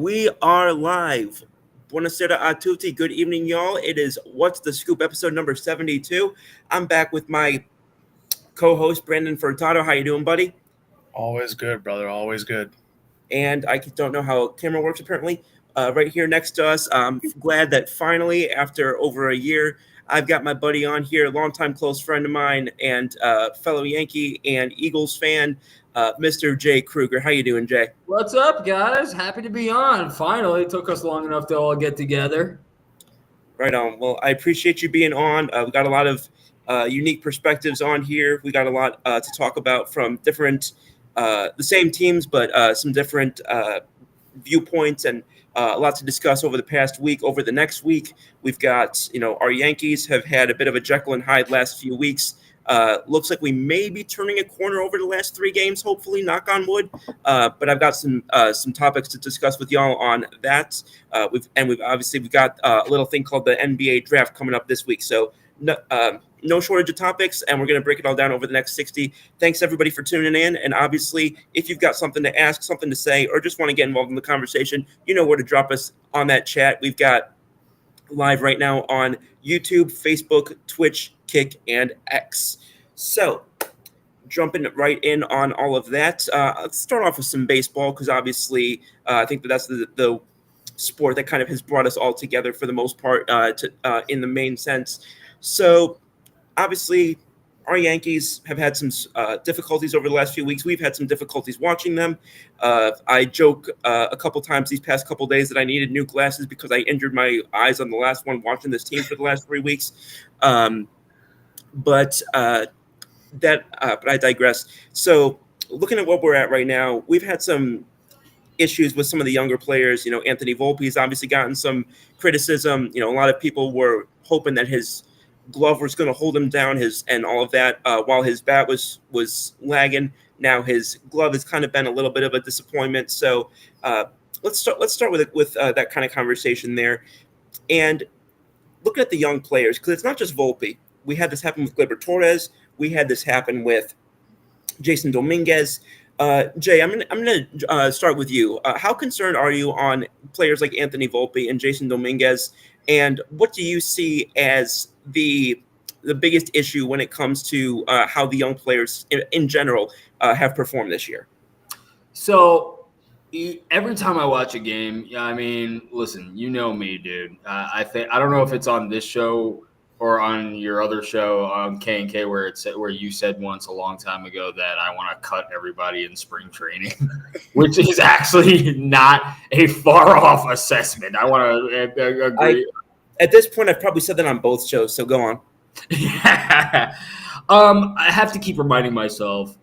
we are live. Buonasera a tutti. Good evening, y'all. It is What's the Scoop, episode number 72. I'm back with my co-host, Brandon Furtado. How you doing, buddy? Always good, brother. Always good. And I don't know how camera works, apparently. Right here next to us, I'm glad that finally, after over a year, I've got my buddy on here, longtime close friend of mine and fellow Yankee and Eagles fan, Mr. Jay Cruger. How you doing, Jay? What's up, guys? Happy to be on. Finally, it took us long enough to all get together. Right on. Well, I appreciate you being on. We've got a lot of unique perspectives on here. We got a lot to talk about from different, the same teams, but some different viewpoints and a lot to discuss over the past week. Over the next week, we've got, our Yankees have had a bit of a Jekyll and Hyde last few weeks. Looks like we may be turning a corner over the last 3 games, hopefully, knock on wood. But I've got some topics to discuss with y'all on that. We've got a little thing called the NBA draft coming up this week. So no shortage of topics, and we're going to break it all down over the next 60. Thanks, everybody, for tuning in. And obviously, if you've got something to ask, something to say, or just want to get involved in the conversation, you know where to drop us on that chat. We've got live right now on YouTube, Facebook, Twitch, Kick, and X. So, jumping right in on all of that, let's start off with some baseball, because obviously I think that's the sport that kind of has brought us all together for the most part in the main sense. So, obviously, our Yankees have had some difficulties over the last few weeks. We've had some difficulties watching them. I joke a couple times these past couple days that I needed new glasses because I injured my eyes on the last one watching this team for the last 3 weeks. But I digress. So looking at what we're at right now, we've had some issues with some of the younger players. Anthony Volpe's obviously gotten some criticism. A lot of people were hoping that his glove was going to hold him down and all of that while his bat was lagging. Now his glove has kind of been a little bit of a disappointment. So let's start with that kind of conversation there. And looking at the young players, because it's not just Volpe. We had this happen with Gleyber Torres. We had this happen with Jason Dominguez. Jay, I'm gonna start with you. How concerned are you on players like Anthony Volpe and Jason Dominguez? And what do you see as the biggest issue when it comes to how the young players in general have performed this year? So every time I watch a game, listen, you know me, dude. I don't know if it's on this show or on your other show on K&K where you said once a long time ago that I want to cut everybody in spring training, which is actually not a far off assessment. I want to agree. At this point, I've probably said that on both shows, so go on. Yeah. I have to keep reminding myself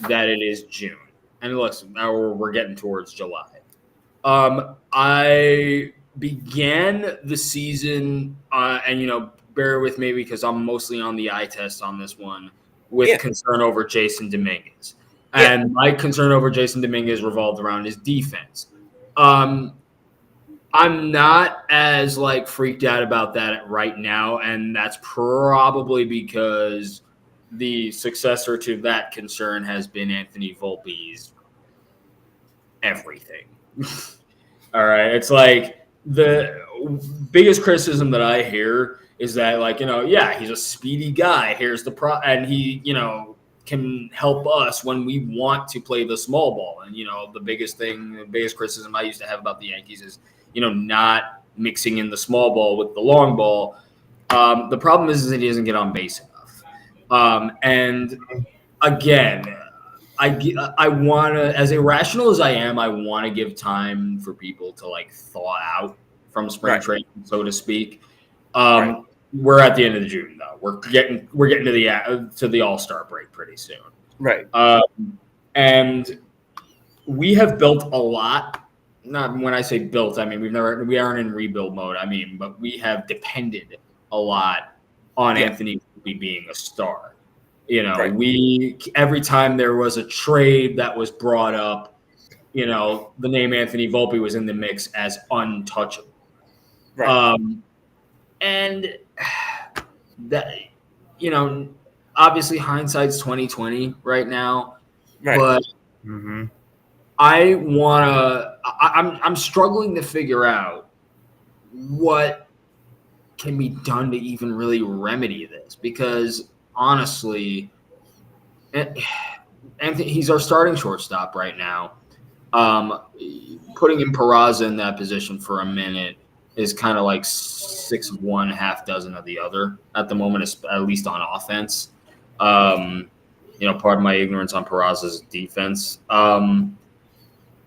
that it is June. And listen, we're getting towards July. I began the season, and bear with me because I'm mostly on the eye test on this one with concern over Jason Dominguez. And my concern over Jason Dominguez revolved around his defense. I'm not as freaked out about that right now, and that's probably because the successor to that concern has been Anthony Volpe's everything. All right, it's the biggest criticism that I hear is that he's a speedy guy. Here's the and he can help us when we want to play the small ball. And the biggest criticism I used to have about the Yankees is not mixing in the small ball with the long ball. The problem is that he doesn't get on base enough. And again, I want to, as irrational as I am, I want to give time for people to thaw out from spring training, so to speak. We're at the end of June though. We're getting to the All-Star break pretty soon. Right. And we have built a lot. Not when I say built, I mean we aren't in rebuild mode. But we have depended a lot on Anthony being a star. Every time there was a trade that was brought up, the name Anthony Volpe was in the mix as untouchable. Right. And that, obviously hindsight's 20/20 right now. Right. But I want to I'm struggling to figure out what can be done to even really remedy this, because honestly, and he's our starting shortstop right now. Putting in Peraza in that position for a minute is kind of like 6 of one, half dozen of the other at the moment, at least on offense. Pardon my ignorance on Peraza's defense.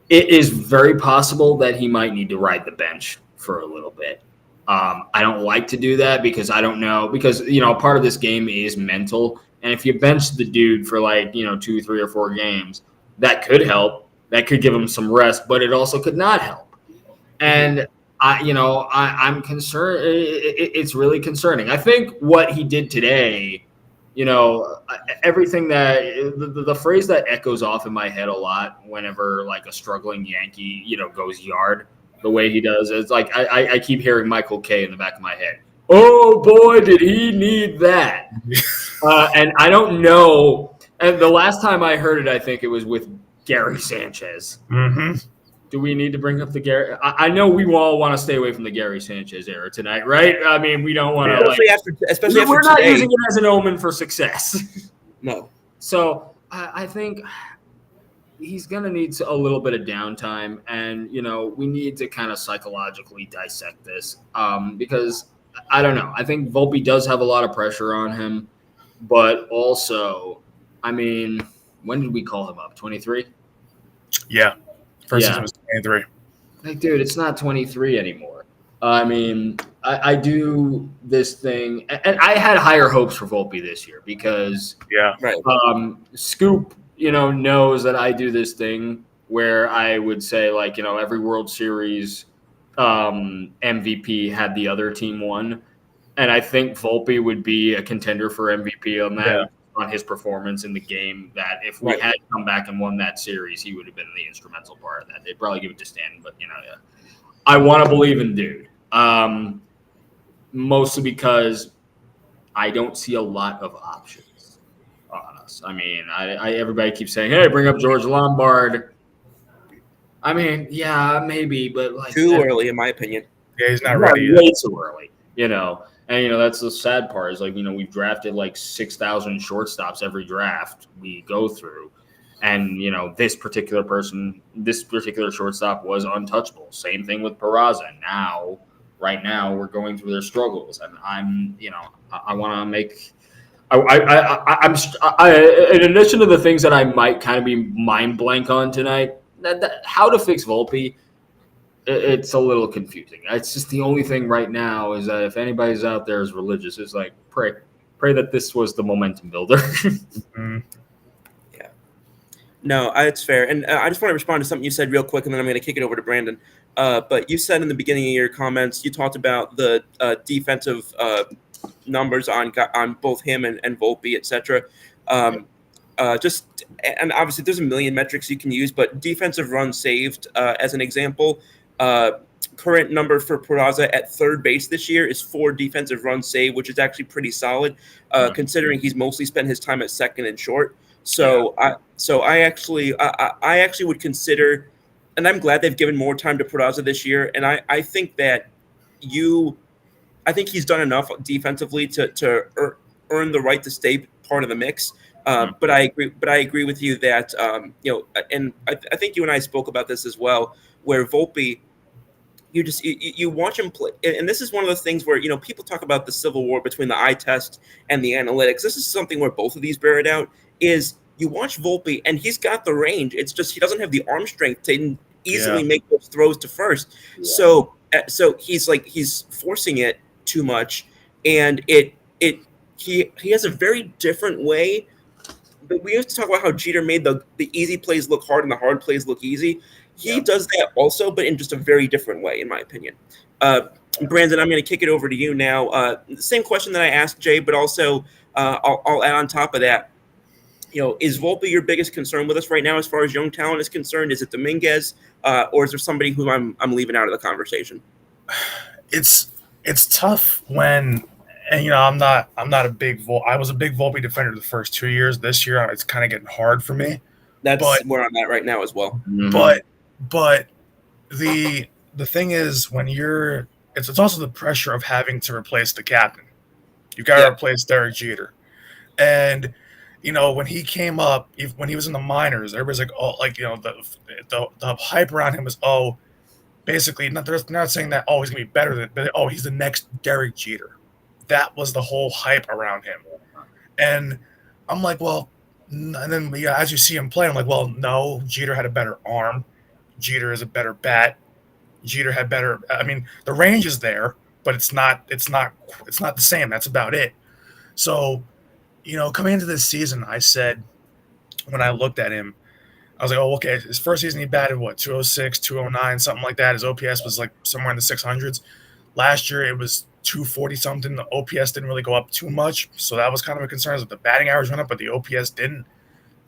It is very possible that he might need to ride the bench for a little bit. I don't like to do that because I don't know, because, part of this game is mental. And if you bench the dude for 2, 3, or 4 games, that could help. That could give him some rest, but it also could not help. And I'm concerned. It's really concerning. I think what he did today, everything that the phrase that echoes off in my head a lot whenever a struggling Yankee, goes yard the way he does, it's like I keep hearing Michael K in the back of my head. Oh boy, did he need that? And I don't know. And the last time I heard it, I think it was with Gary Sanchez. Mm-hmm. Do we need to bring up the Gary? I know we all want to stay away from the Gary Sanchez era tonight, right? I mean, we don't want to especially after we're not today. using it as an omen for success. No. So I think he's going to need a little bit of downtime, and we need to kind of psychologically dissect this, because I don't know. I think Volpe does have a lot of pressure on him, but also, I mean, when did we call him up? 23? Yeah. First season was 23. Like, dude, it's not 23 anymore. I mean, I do this thing, and I had higher hopes for Volpe this year because Scoop, knows that I do this thing where I would say, every World Series MVP had the other team won, and I think Volpe would be a contender for MVP on that. Yeah. On his performance in the game, that if we had come back and won that series, he would have been the instrumental part of that. They'd probably give it to Stanton, but I want to believe in dude. Mostly because I don't see a lot of options on us. I mean, everybody keeps saying, "Hey, bring up George Lombard." I mean, yeah, maybe, but too early, in my opinion. Yeah, he's not ready. Way too early, And, that's the sad part is, we've drafted 6,000 shortstops every draft we go through. And, this particular shortstop was untouchable. Same thing with Peraza. Right now, we're going through their struggles. And I'm, I want to make – in addition to the things that I might kind of be mind blank on tonight, how to fix Volpe – it's a little confusing. It's just the only thing right now is that if anybody's out there is religious, it's pray that this was the momentum builder. Yeah. No, it's fair. And I just want to respond to something you said real quick, and then I'm going to kick it over to Brandon. But you said in the beginning of your comments, you talked about the defensive numbers on both him and Volpe, et cetera. And obviously there's a million metrics you can use, but defensive runs saved as an example. Current number for Peraza at third base this year is 4 defensive runs saved, which is actually pretty solid, considering he's mostly spent his time at second and short. So I actually would consider, and I'm glad they've given more time to Peraza this year. And I think that I think he's done enough defensively to earn the right to stay part of the mix. But I agree with you that and I think you and I spoke about this as well, where Volpe, you watch him play, and this is one of the things where people talk about the civil war between the eye test and the analytics. This is something where both of these bear it out. Is you watch Volpe and he's got the range. It's just he doesn't have the arm strength to easily make those throws to first. Yeah. So he's forcing it too much, and he has a very different way. But we used to talk about how Jeter made the easy plays look hard and the hard plays look easy. He does that also, but in just a very different way, in my opinion. Brandon, I'm going to kick it over to you now. Same question that I asked Jay, but also I'll add on top of that. Is Volpe your biggest concern with us right now as far as young talent is concerned? Is it Dominguez, or is there somebody who I'm leaving out of the conversation? It's tough when. And I'm not a big I was a big Volpe defender the first 2 years. This year, it's kind of getting hard for me. That's where I'm at right now as well. Mm-hmm. But the thing is when it's also the pressure of having to replace the captain. You got to replace Derek Jeter, and when he came up, when he was in the minors, everybody's like, oh, like the hype around him was, oh, basically they're not saying that, oh, he's gonna be better than, but oh, he's the next Derek Jeter. That was the whole hype around him, and I'm like, well, and then as you see him play, I'm like, well, no, Jeter had a better arm. Jeter is a better bat. Jeter had better. I mean, the range is there, but it's not the same. That's about it. So, coming into this season, I said when I looked at him, I was like, oh, okay. His first season, he batted what, 206, 209, something like that. His OPS was like somewhere in the 600s. Last year, it was 240 something. The OPS didn't really go up too much, so that was kind of a concern. The batting average went up, but the OPS didn't.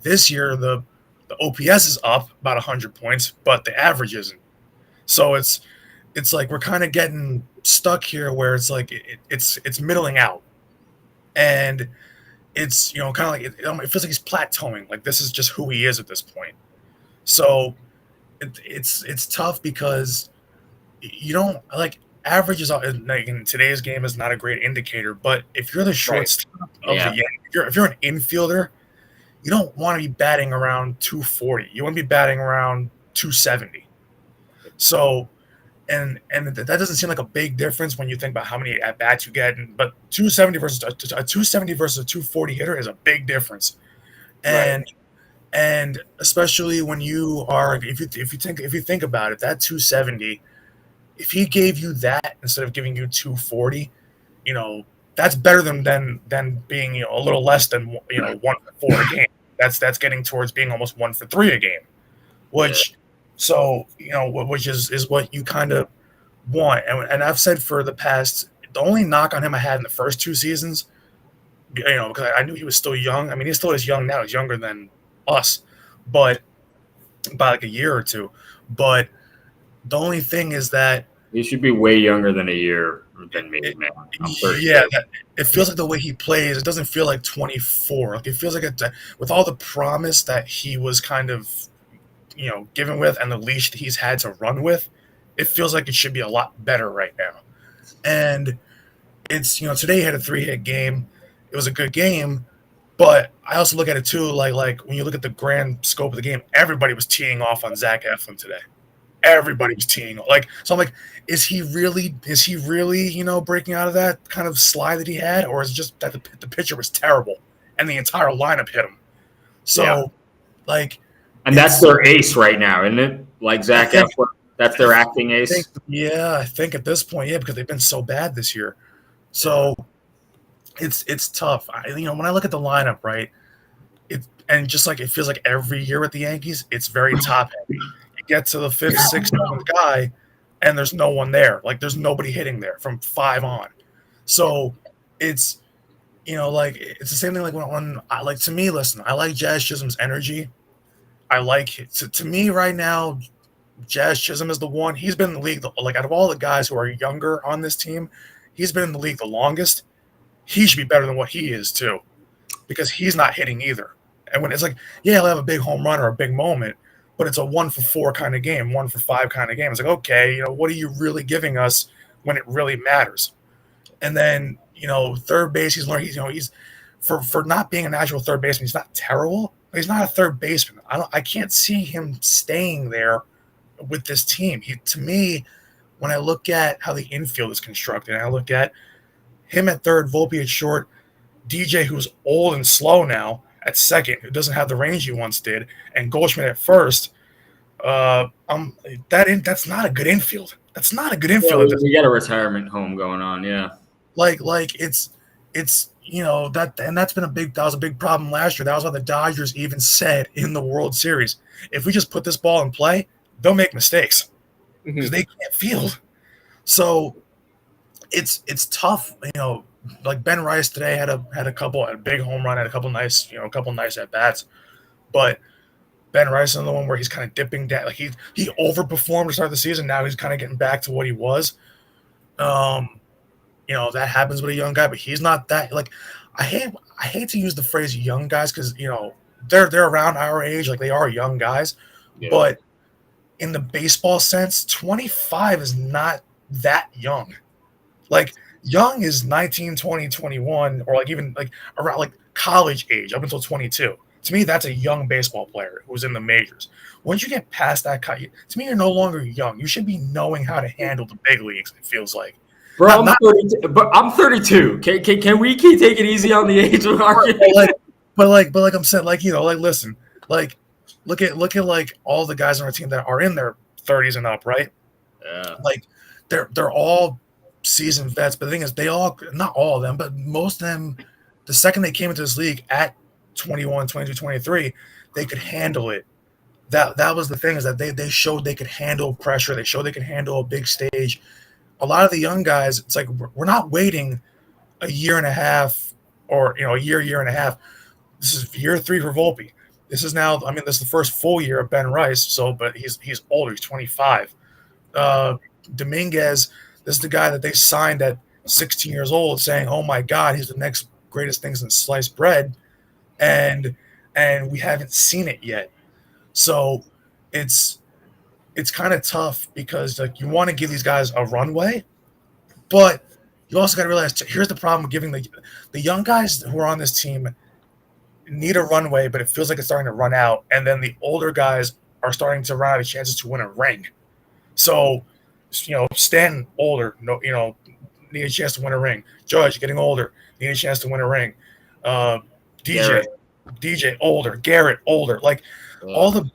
This year, the OPS is up about 100 points, but the average isn't. So it's like we're kind of getting stuck here, where it's like it's middling out, and it's kind of like it feels like he's plateauing. Like this is just who he is at this point. So it's tough because you don't like average is like in today's game is not a great indicator. But if you're the shortstop of the Yankees, if you're an infielder, you don't want to be batting around 240. You want to be batting around 270. So, and that doesn't seem like a big difference when you think about how many at bats you get. But 270 versus a 270 versus a 240 hitter is a big difference, and especially when you are if you think about it, that 270, if he gave you that instead of giving you 240, that's better than being a little less than 1 for 4 a game. That's getting towards being almost 1 for 3 a game, which. So, which is what you kind of want. And I've said for the only knock on him I had in the first 2 seasons, because I knew he was still young. I mean, he still is young now. He's younger than us, but by like a year or 2. But the only thing is that he should be way younger than a year than me, man. I'm 30. Yeah, it feels like the way he plays, it doesn't feel like 24. Like it feels like with all the promise that he was kind of given with and the leash that he's had to run with, it feels like it should be a lot better right now. And it's, today he had a 3-hit game. It was a good game, but I also look at it too, like when you look at the grand scope of the game, everybody was teeing off on Zach Eflin today. Everybody was teeing off. So I'm like, is he really, breaking out of that kind of slide that he had, or is it just that the pitcher was terrible and the entire lineup hit him? So, and that's their ace right now, isn't it? Like Zach Eflin, that's their acting ace. I think at this point, because they've been so bad this year. So it's tough. When I look at the lineup, right, and just like it feels like every year with the Yankees, it's very top heavy. You get to the 5th, 6th, 7th guy, and there's no one there. Like there's nobody hitting there from 5 on. So it's it's the same thing. Like when to me, listen, I like Jazz Chisholm's energy. I like it. So to me right now, Jazz Chisholm is the one. He's been in the league, out of all the guys who are younger on this team, he's been in the league the longest. He should be better than what he is too, because he's not hitting either. And when it's like, he'll have a big home run or a big moment, but it's a 1 for 4 kind of game, 1 for 5 kind of game. It's like, okay, what are you really giving us when it really matters? And then, third base, he's for not being a natural third baseman, he's not terrible. He's not a third baseman. I can't see him staying there with this team. To me, when I look at how the infield is constructed, and I look at him at third, Volpe at short, DJ, who's old and slow now, at second, who doesn't have the range he once did, and Goldschmidt at first, that's not a good infield. That's not a good infield. We got a retirement home going on, yeah. It's that was a big problem last year. That was why the Dodgers even said in the World Series, if we just put this ball in play, they'll make mistakes because they can't field. So it's tough. Like Ben Rice today had a big home run, had a couple nice at bats, but Ben Rice is the one where he's kind of dipping down. Like he overperformed to start the season. Now he's kind of getting back to what he was. That happens with a young guy, but he's not that. Like, I hate to use the phrase young guys because they're around our age, like they are young guys, but in the baseball sense, 25 is not that young. Like young is 19, 20, 21, or like even like around like college age up until 22. To me, that's a young baseball player who's in the majors. Once you get past that cut, to me, you're no longer young. You should be knowing how to handle the big leagues. It feels like, Bro, I'm 32. Can we keep taking it easy on the age of argument? But like I'm saying, like like listen, like look at like all the guys on our team that are in their 30s and up, right? Yeah. Like they're all seasoned vets, but the thing is, they all, not all of them, but most of them, the second they came into this league at 21, 22, 23, they could handle it. That was the thing, is that they showed they could handle pressure. They showed they could handle a big stage. A lot of the young guys, it's like we're not waiting a year and a half or a year and a half. This is year 3 for Volpe. This is now, I mean, this is the first full year of Ben Rice. So, but he's older. He's 25. Dominguez, this is the guy that they signed at 16 years old, saying, "Oh my God, he's the next greatest thing since sliced bread," and we haven't seen it yet. So, it's kind of tough because like you want to give these guys a runway, but you also got to realize here's the problem with giving the young guys who are on this team need a runway, but it feels like it's starting to run out, and then the older guys are starting to run out of chances to win a ring. So, Stanton older, need a chance to win a ring. Judge getting older, need a chance to win a ring. DJ older, Garrett older, like all the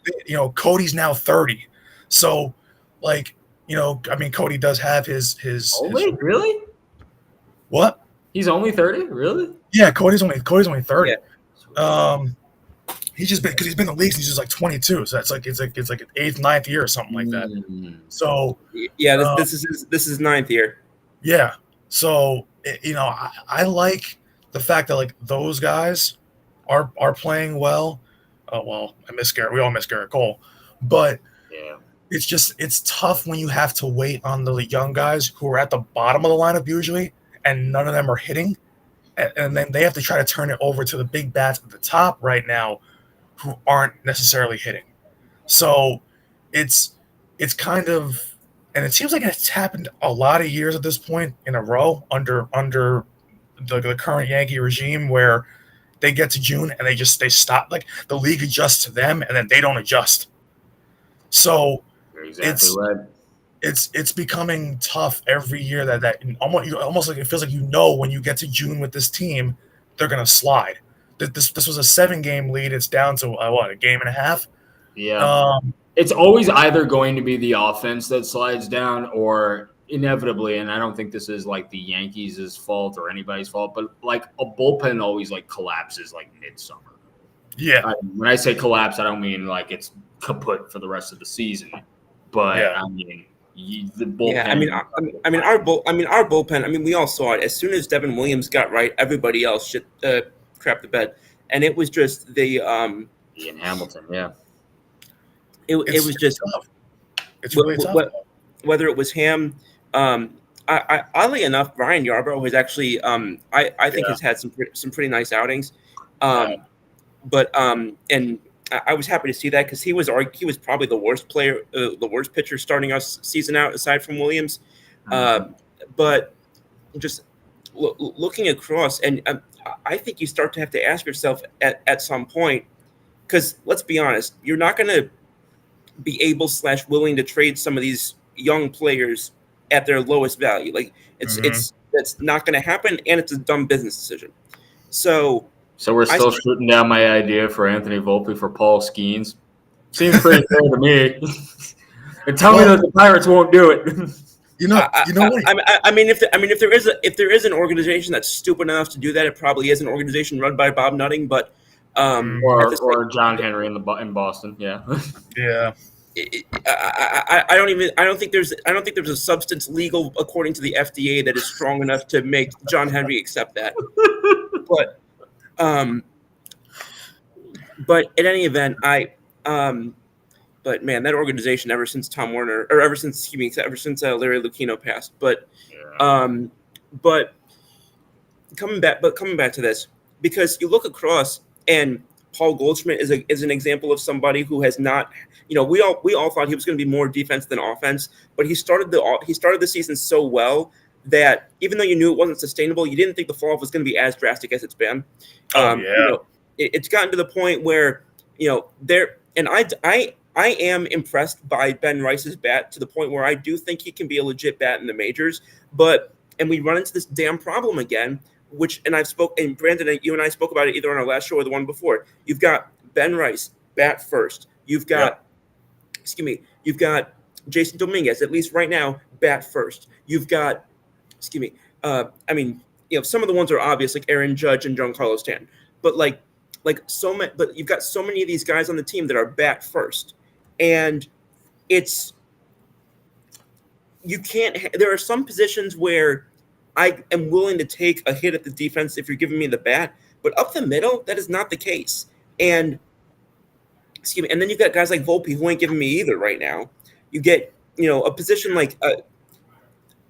Cody's now 30. So, like, I mean, Cody does have his really? What? He's only 30, really? Yeah, Cody's only 30. Yeah. He's just been, because he's been in the league since he's like 22, so that's like it's like an 8th, 9th year or something like that. So yeah, this is his 9th year. Yeah, so I like the fact that like those guys are playing well. Well, I miss Garrett. We all miss Garrett Cole, but yeah, it's tough when you have to wait on the young guys who are at the bottom of the lineup usually, and none of them are hitting, and then they have to try to turn it over to the big bats at the top right now, who aren't necessarily hitting. So it's kind of, and it seems like it's happened a lot of years at this point in a row under the current Yankee regime, where they get to June and they stop, like the league adjusts to them and then they don't adjust. So you're exactly right. It's becoming tough every year that almost like it feels like when you get to June with this team, they're gonna slide. This was a 7-game lead. It's down to a game and a half. Yeah. It's always either going to be the offense that slides down, or inevitably, and I don't think this is like the Yankees' fault or anybody's fault, but like a bullpen always like collapses like midsummer. Yeah. When I say collapse, I don't mean like it's kaput for the rest of the season, but yeah. I mean the bullpen. Yeah, our bullpen. I mean, we all saw it. As soon as Devin Williams got right, everybody else should crap the bed, and it was just the Ian Hamilton. Yeah, it was just tough. It's really tough. Whether it was him, oddly enough, Brian Yarbrough has actually I think has had some pretty nice outings, but and I was happy to see that, because he was probably the worst pitcher starting our season out aside from Williams, but just looking across, and I think you start to have to ask yourself at some point, because let's be honest, you're not going to be able / willing to trade some of these young players at their lowest value. Like it's not going to happen, and it's a dumb business decision. So we're still shooting down my idea for Anthony Volpe for Paul Skeens. Seems pretty fair to me. And tell me that the Pirates won't do it. I mean, if there is an organization that's stupid enough to do that, it probably is an organization run by Bob Nutting, but or John Henry in Boston. Yeah. Yeah. I don't think there's a substance legal according to the FDA that is strong enough to make John Henry accept that. But in any event, but man, that organization ever since Larry Lucchino passed. But coming back to this, because you look across and Paul Goldschmidt is an example of somebody who has not, we all thought he was going to be more defense than offense, but he started the season so well that even though you knew it wasn't sustainable, you didn't think the fall off was going to be as drastic as it's been. It's gotten to the point where I am impressed by Ben Rice's bat to the point where I do think he can be a legit bat in the majors, and we run into this damn problem again. And Brandon, you and I spoke about it either on our last show or the one before. You've got Ben Rice, bat first. You've got Jason Dominguez, at least right now, bat first. You've got, some of the ones are obvious, like Aaron Judge and Giancarlo Stanton. But but you've got so many of these guys on the team that are bat first. And there are some positions where I am willing to take a hit at the defense if you're giving me the bat, but up the middle, that is not the case. And then you've got guys like Volpe who ain't giving me either right now. You get, a position like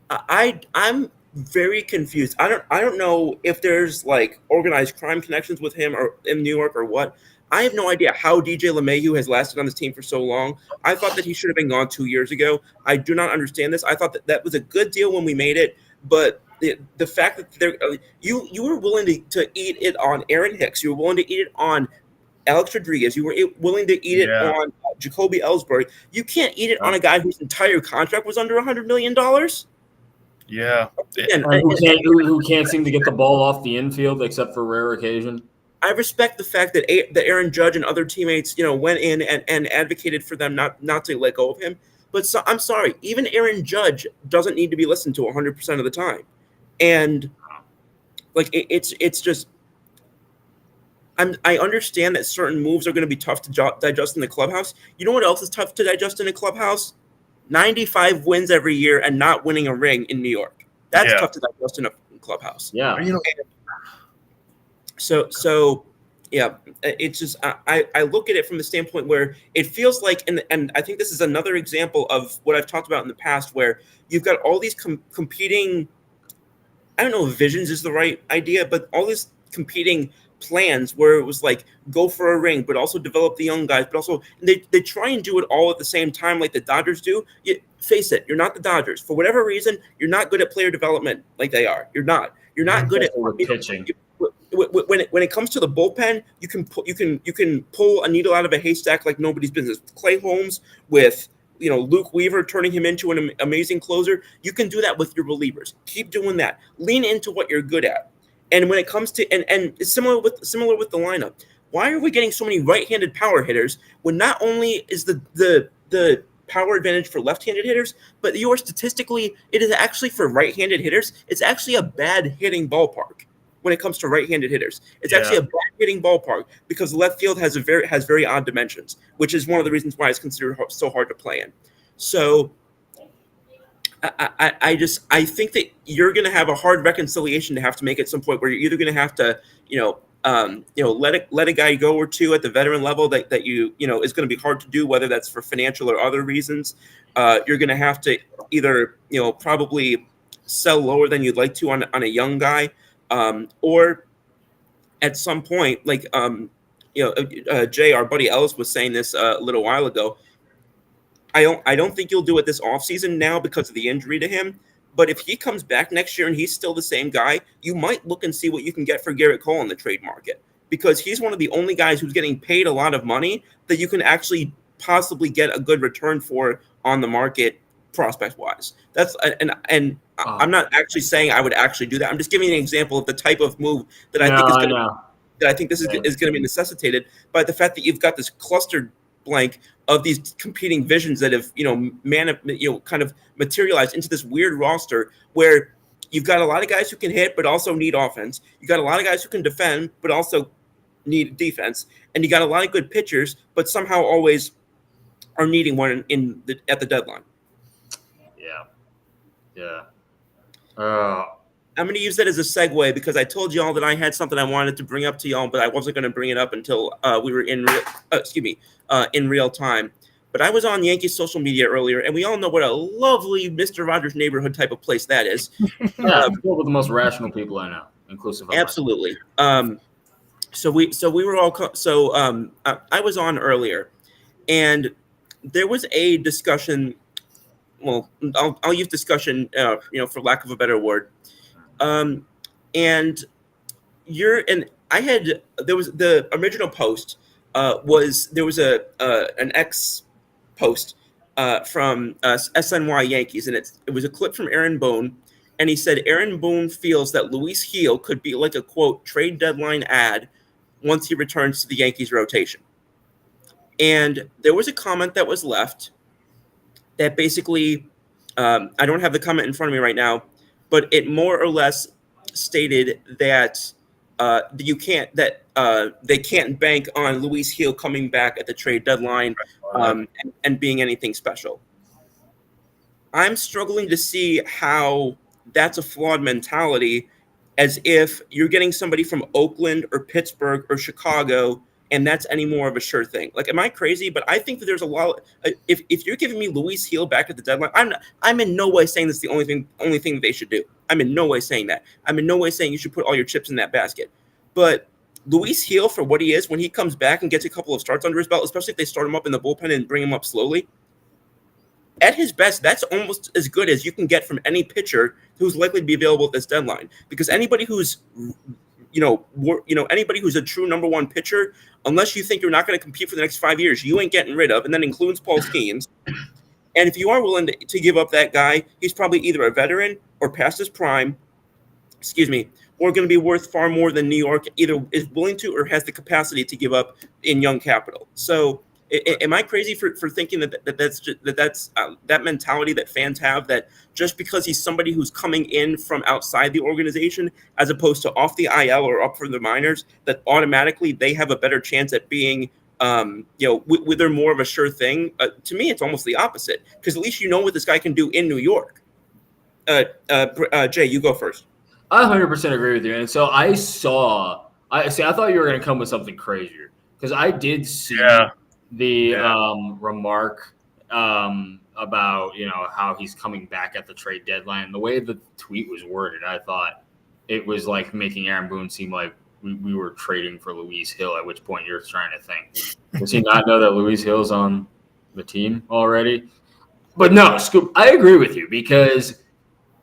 I'm very confused. I don't know if there's like organized crime connections with him or in New York or what. I have no idea how DJ LeMahieu has lasted on this team for so long. I thought that he should have been gone 2 years ago. I do not understand this. I thought that was a good deal when we made it, but the fact that you were willing to eat it on Aaron Hicks, you were willing to eat it on Alex Rodriguez, you were willing to eat it on Jacoby Ellsbury. You can't eat it on a guy whose entire contract was under $100 million. Yeah, who can't seem to get the ball off the infield except for rare occasion. I respect the fact that Aaron Judge and other teammates, went in and advocated for them not to let go of him. But I'm sorry, even Aaron Judge doesn't need to be listened to 100% of the time. And it's just, I understand that certain moves are going to be tough to digest in the clubhouse. You know what else is tough to digest in a clubhouse? 95 wins every year and not winning a ring in New York. That's tough to digest in a clubhouse. Yeah. So it's just I look at it from the standpoint where it feels like, and I think this is another example of what I've talked about in the past, where you've got all these competing, I don't know if visions is the right idea, but all these competing plans where it was like go for a ring, but also develop the young guys, but also they try and do it all at the same time like the Dodgers do. Face it, you're not the Dodgers. For whatever reason, you're not good at player development like they are. You're not good at pitching. When it comes to the bullpen, you can pull a needle out of a haystack like nobody's business. With Clay Holmes, with Luke Weaver turning him into an amazing closer, you can do that with your relievers. Keep doing that. Lean into what you're good at. And when it comes to and it's similar with the lineup. Why are we getting so many right-handed power hitters when not only is the power advantage for left-handed hitters, but statistically it is actually for right-handed hitters. It's actually a bad hitting ballpark. When it comes to right-handed hitters, it's actually a bad hitting ballpark because left field has very odd dimensions, which is one of the reasons why it's considered so hard to play in. So I think that you're going to have a hard reconciliation to have to make at some point where you're either going to have to let a guy go or two at the veteran level that is going to be hard to do, whether that's for financial or other reasons. You're going to have to either probably sell lower than you'd like to on a young guy. Or at some point, Jay, our buddy Ellis was saying this a little while ago. I don't think you'll do it this offseason now because of the injury to him. But if he comes back next year and he's still the same guy, you might look and see what you can get for Garrett Cole in the trade market, because he's one of the only guys who's getting paid a lot of money that you can actually possibly get a good return for on the market prospect wise. That's I'm not actually saying I would actually do that. I'm just giving you an example of the type of move that I think is going to be necessitated by the fact that you've got this clustered blank of these competing visions that have kind of materialized into this weird roster where you've got a lot of guys who can hit but also need offense. You got a lot of guys who can defend but also need defense, and you got a lot of good pitchers but somehow always are needing one at the deadline. Yeah. I'm going to use that as a segue because I told y'all that I had something I wanted to bring up to y'all, but I wasn't going to bring it up until we were in real time. But I was on Yankees social media earlier, and we all know what a lovely Mr. Rogers neighborhood type of place that is. Filled with the most rational people I know, inclusive of absolutely. So we were all I was on earlier, and there was a discussion. Well, I'll use discussion, for lack of a better word. And I had there was the original post was there was an X post from SNY Yankees, and it was a clip from Aaron Boone, and he said Aaron Boone feels that Luis Gil could be like a quote trade deadline ad once he returns to the Yankees rotation. And there was a comment that was left that basically, I don't have the comment in front of me right now, but it more or less stated that they can't bank on Luis Gil coming back at the trade deadline and being anything special. I'm struggling to see how that's a flawed mentality, as if you're getting somebody from Oakland or Pittsburgh or Chicago, and that's any more of a sure thing. Like, am I crazy? But I think that there's a lot. If you're giving me Luis Gil back at the deadline, I'm in no way saying that's the only thing that they should do. I'm in no way saying that. I'm in no way saying you should put all your chips in that basket. But Luis Gil, for what he is, when he comes back and gets a couple of starts under his belt, especially if they start him up in the bullpen and bring him up slowly, at his best, that's almost as good as you can get from any pitcher who's likely to be available at this deadline. Because anybody who's anybody who's a true number one pitcher, unless you think you're not going to compete for the next 5 years, you ain't getting rid of, and that includes Paul Skeens. And if you are willing to give up that guy, he's probably either a veteran or past his prime, or going to be worth far more than New York either is willing to or has the capacity to give up in young capital. So am I crazy for thinking that's that mentality that fans have, that just because he's somebody who's coming in from outside the organization as opposed to off the IL or up for the minors, that automatically they have a better chance at being they're more of a sure thing? To me, it's almost the opposite, because at least you know what this guy can do in New York. Jay, you go first. I 100% agree with you. And so I thought you were going to come with something crazier, because I did see the remark about, how he's coming back at the trade deadline. The way the tweet was worded, I thought it was like making Aaron Boone seem like we were trading for Luis Gil, at which point you're trying to think, does he not know that Luis Gil's on the team already? But no, Scoop, I agree with you, because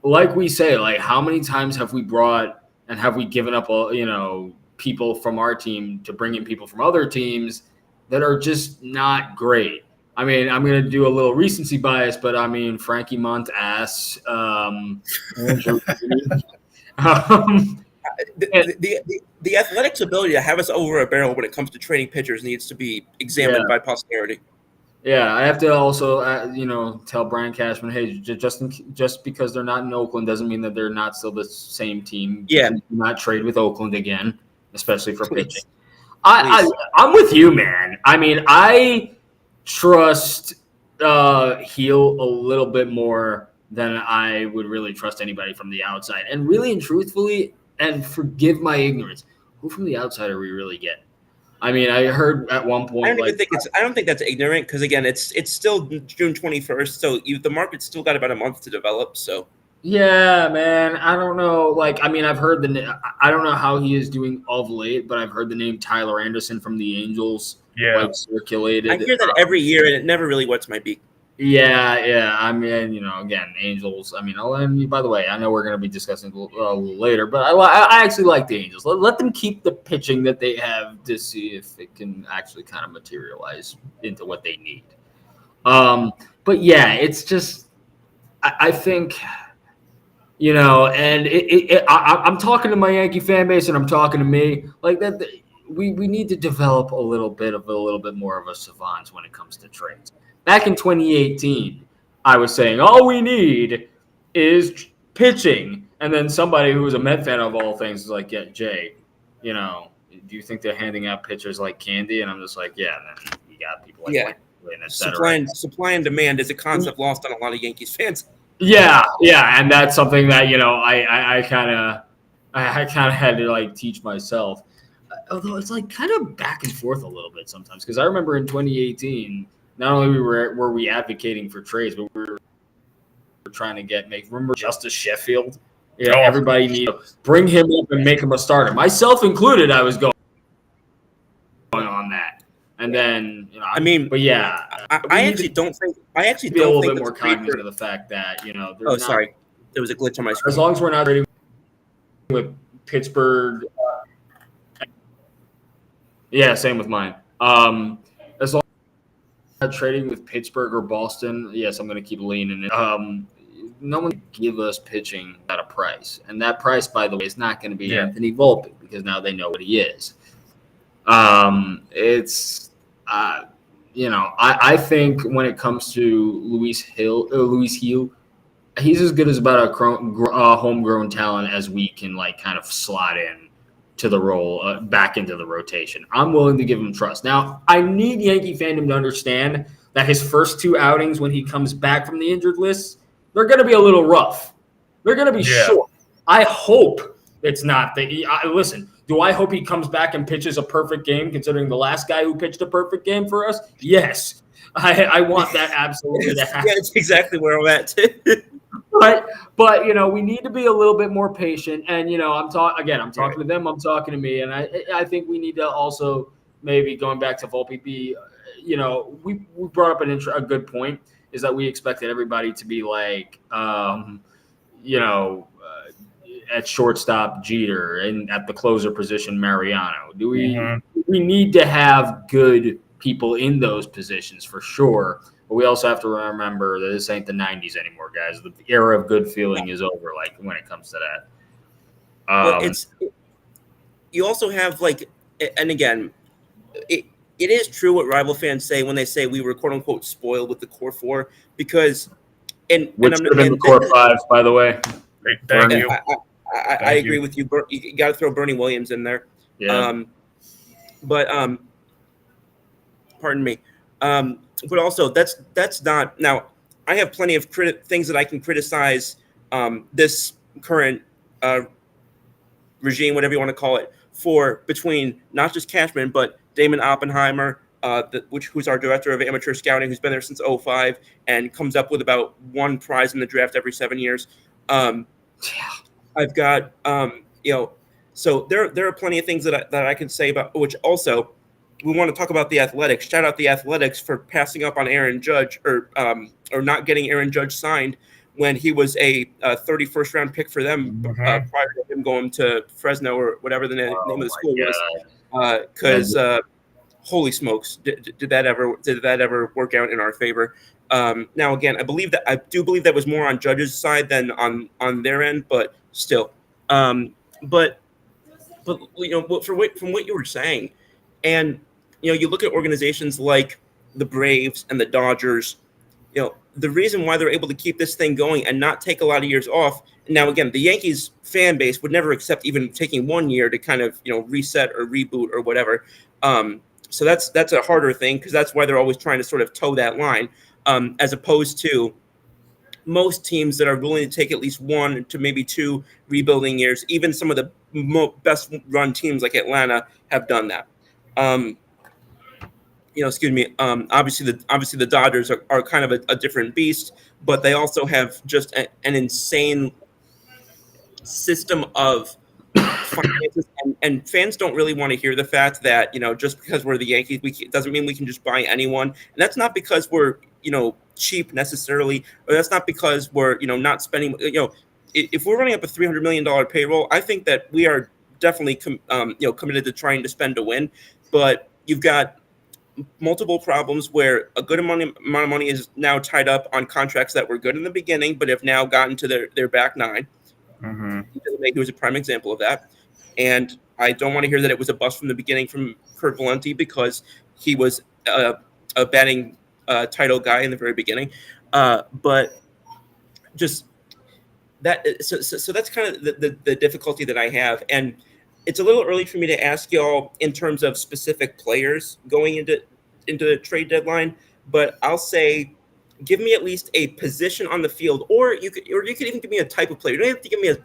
like we say, like, how many times have we brought and have we given up, people from our team to bring in people from other teams that are just not great? I mean, I'm going to do a little recency bias, but I mean, Frankie Montas, the athletics ability to have us over a barrel when it comes to trading pitchers needs to be examined by posterity. Yeah, I have to also, tell Brian Cashman, hey, just because they're not in Oakland doesn't mean that they're not still the same team. Yeah. Do not trade with Oakland again, especially for pitching. I'm with you, man. I mean, I trust Gil a little bit more than I would really trust anybody from the outside. And really and truthfully, and forgive my ignorance, who from the outside are we really getting? I mean, I heard at one point. I don't think that's ignorant, because again, it's still June 21st, so the market's still got about a month to develop. So. Yeah, man. I don't know. Like, I mean, I've heard I don't know how he is doing of late, but I've heard the name Tyler Anderson from the Angels circulated. I hear that every year, and it never really wets my beak. Yeah. I mean, again, Angels. I mean, by the way, I know we're going to be discussing a little later, but I actually like the Angels. Let them keep the pitching that they have to see if it can actually kind of materialize into what they need. But yeah, it's just, I think, and I'm talking to my Yankee fan base, and I'm talking to me like that. We need to develop a little bit more of a savant when it comes to trades. Back in 2018, I was saying all we need is pitching, and then somebody who was a Met fan of all things was like, "Yeah, Jay, do you think they're handing out pitchers like candy?" And I'm just like, "Yeah." And then you got people like supply and demand is a concept lost on a lot of Yankees fans. Yeah, and that's something that I kind of had to like teach myself. Although it's like kind of back and forth a little bit sometimes, because I remember in 2018. Not only were we advocating for trades, but we were trying to remember Justice Sheffield? Everybody needed to bring him up and make him a starter. Myself included, I was going, And then, I mean, but yeah, I actually don't think. I actually be a don't little think bit that more the trade cognizant of the fact that they're Oh, not. sorry, there was a glitch on my screen. As long as we're not trading with Pittsburgh, yeah, same with mine. As long as we're not trading with Pittsburgh or Boston, yes, I'm going to keep leaning it. No one can give us pitching at a price, and that price, by the way, is not going to be Anthony Volpe because now they know what he is. It's I think when it comes to Luis Hill, he's as good as about a homegrown talent as we can kind of slot in to the role, back into the rotation. I'm willing to give him trust. Now, I need Yankee fandom to understand that his first 2 outings when he comes back from the injured list, they're going to be a little rough. They're going to be short. I hope it's not listen, do I hope he comes back and pitches a perfect game considering the last guy who pitched a perfect game for us? Yes. I want that absolutely to happen. Yeah, it's exactly where I'm at. But we need to be a little bit more patient. And I'm talking to them. I'm talking to me, and I think we need to also maybe going back to Volpe be, we brought up a good point is that we expected everybody to be at shortstop Jeter and at the closer position Mariano. Do we need to have good people in those positions for sure? But we also have to remember that this ain't the 90s anymore, guys. The era of good feeling is over, when it comes to that. Well, you also have and again, it is true what rival fans say when they say we were quote unquote spoiled with the core 4 because which should have been the core 5, by the way. Thank you. I agree with you. You got to throw Bernie Williams in there. Yeah. Pardon me. But also that's not now. I have plenty of things that I can criticize this current regime, whatever you want to call it, for between not just Cashman but Damon Oppenheimer, who's our director of amateur scouting, who's been there since 2005 and comes up with about 1 prize in the draft every 7 years. I've got so there are plenty of things that I can say about which also. We want to talk about the Athletics. Shout out the Athletics for passing up on Aaron Judge or not getting Aaron Judge signed when he was a 31st round pick for them prior to him going to Fresno or whatever the name of the school was. Because holy smokes, did that ever work out in our favor? Now again, I do believe that was more on Judge's side than on their end, but still. But from what you were saying, and you look at organizations like the Braves and the Dodgers, the reason why they're able to keep this thing going and not take a lot of years off. Now, again, the Yankees fan base would never accept even taking 1 year to kind of, reset or reboot or whatever. So that's a harder thing because that's why they're always trying to sort of toe that line, as opposed to most teams that are willing to take at least 1 to maybe 2 rebuilding years. Even some of the best run teams like Atlanta have done that. Excuse me. Obviously the Dodgers are kind of a different beast, but they also have just an insane system of finances, and fans don't really want to hear the fact that just because we're the Yankees, it doesn't mean we can just buy anyone, and that's not because we're cheap necessarily, or that's not because we're not spending. If we're running up a $300 million payroll, I think that we are definitely committed to trying to spend to win, but you've got multiple problems where a good amount of money is now tied up on contracts that were good in the beginning, but have now gotten to their back 9. He was a prime example of that. And I don't want to hear that it was a bust from the beginning from Kurt Valenti because he was a batting title guy in the very beginning. But just that, so that's kind of the difficulty that I have. And it's a little early for me to ask y'all in terms of specific players going into the trade deadline, but I'll say give me at least a position on the field, or you could even give me a type of player. You don't have to give me a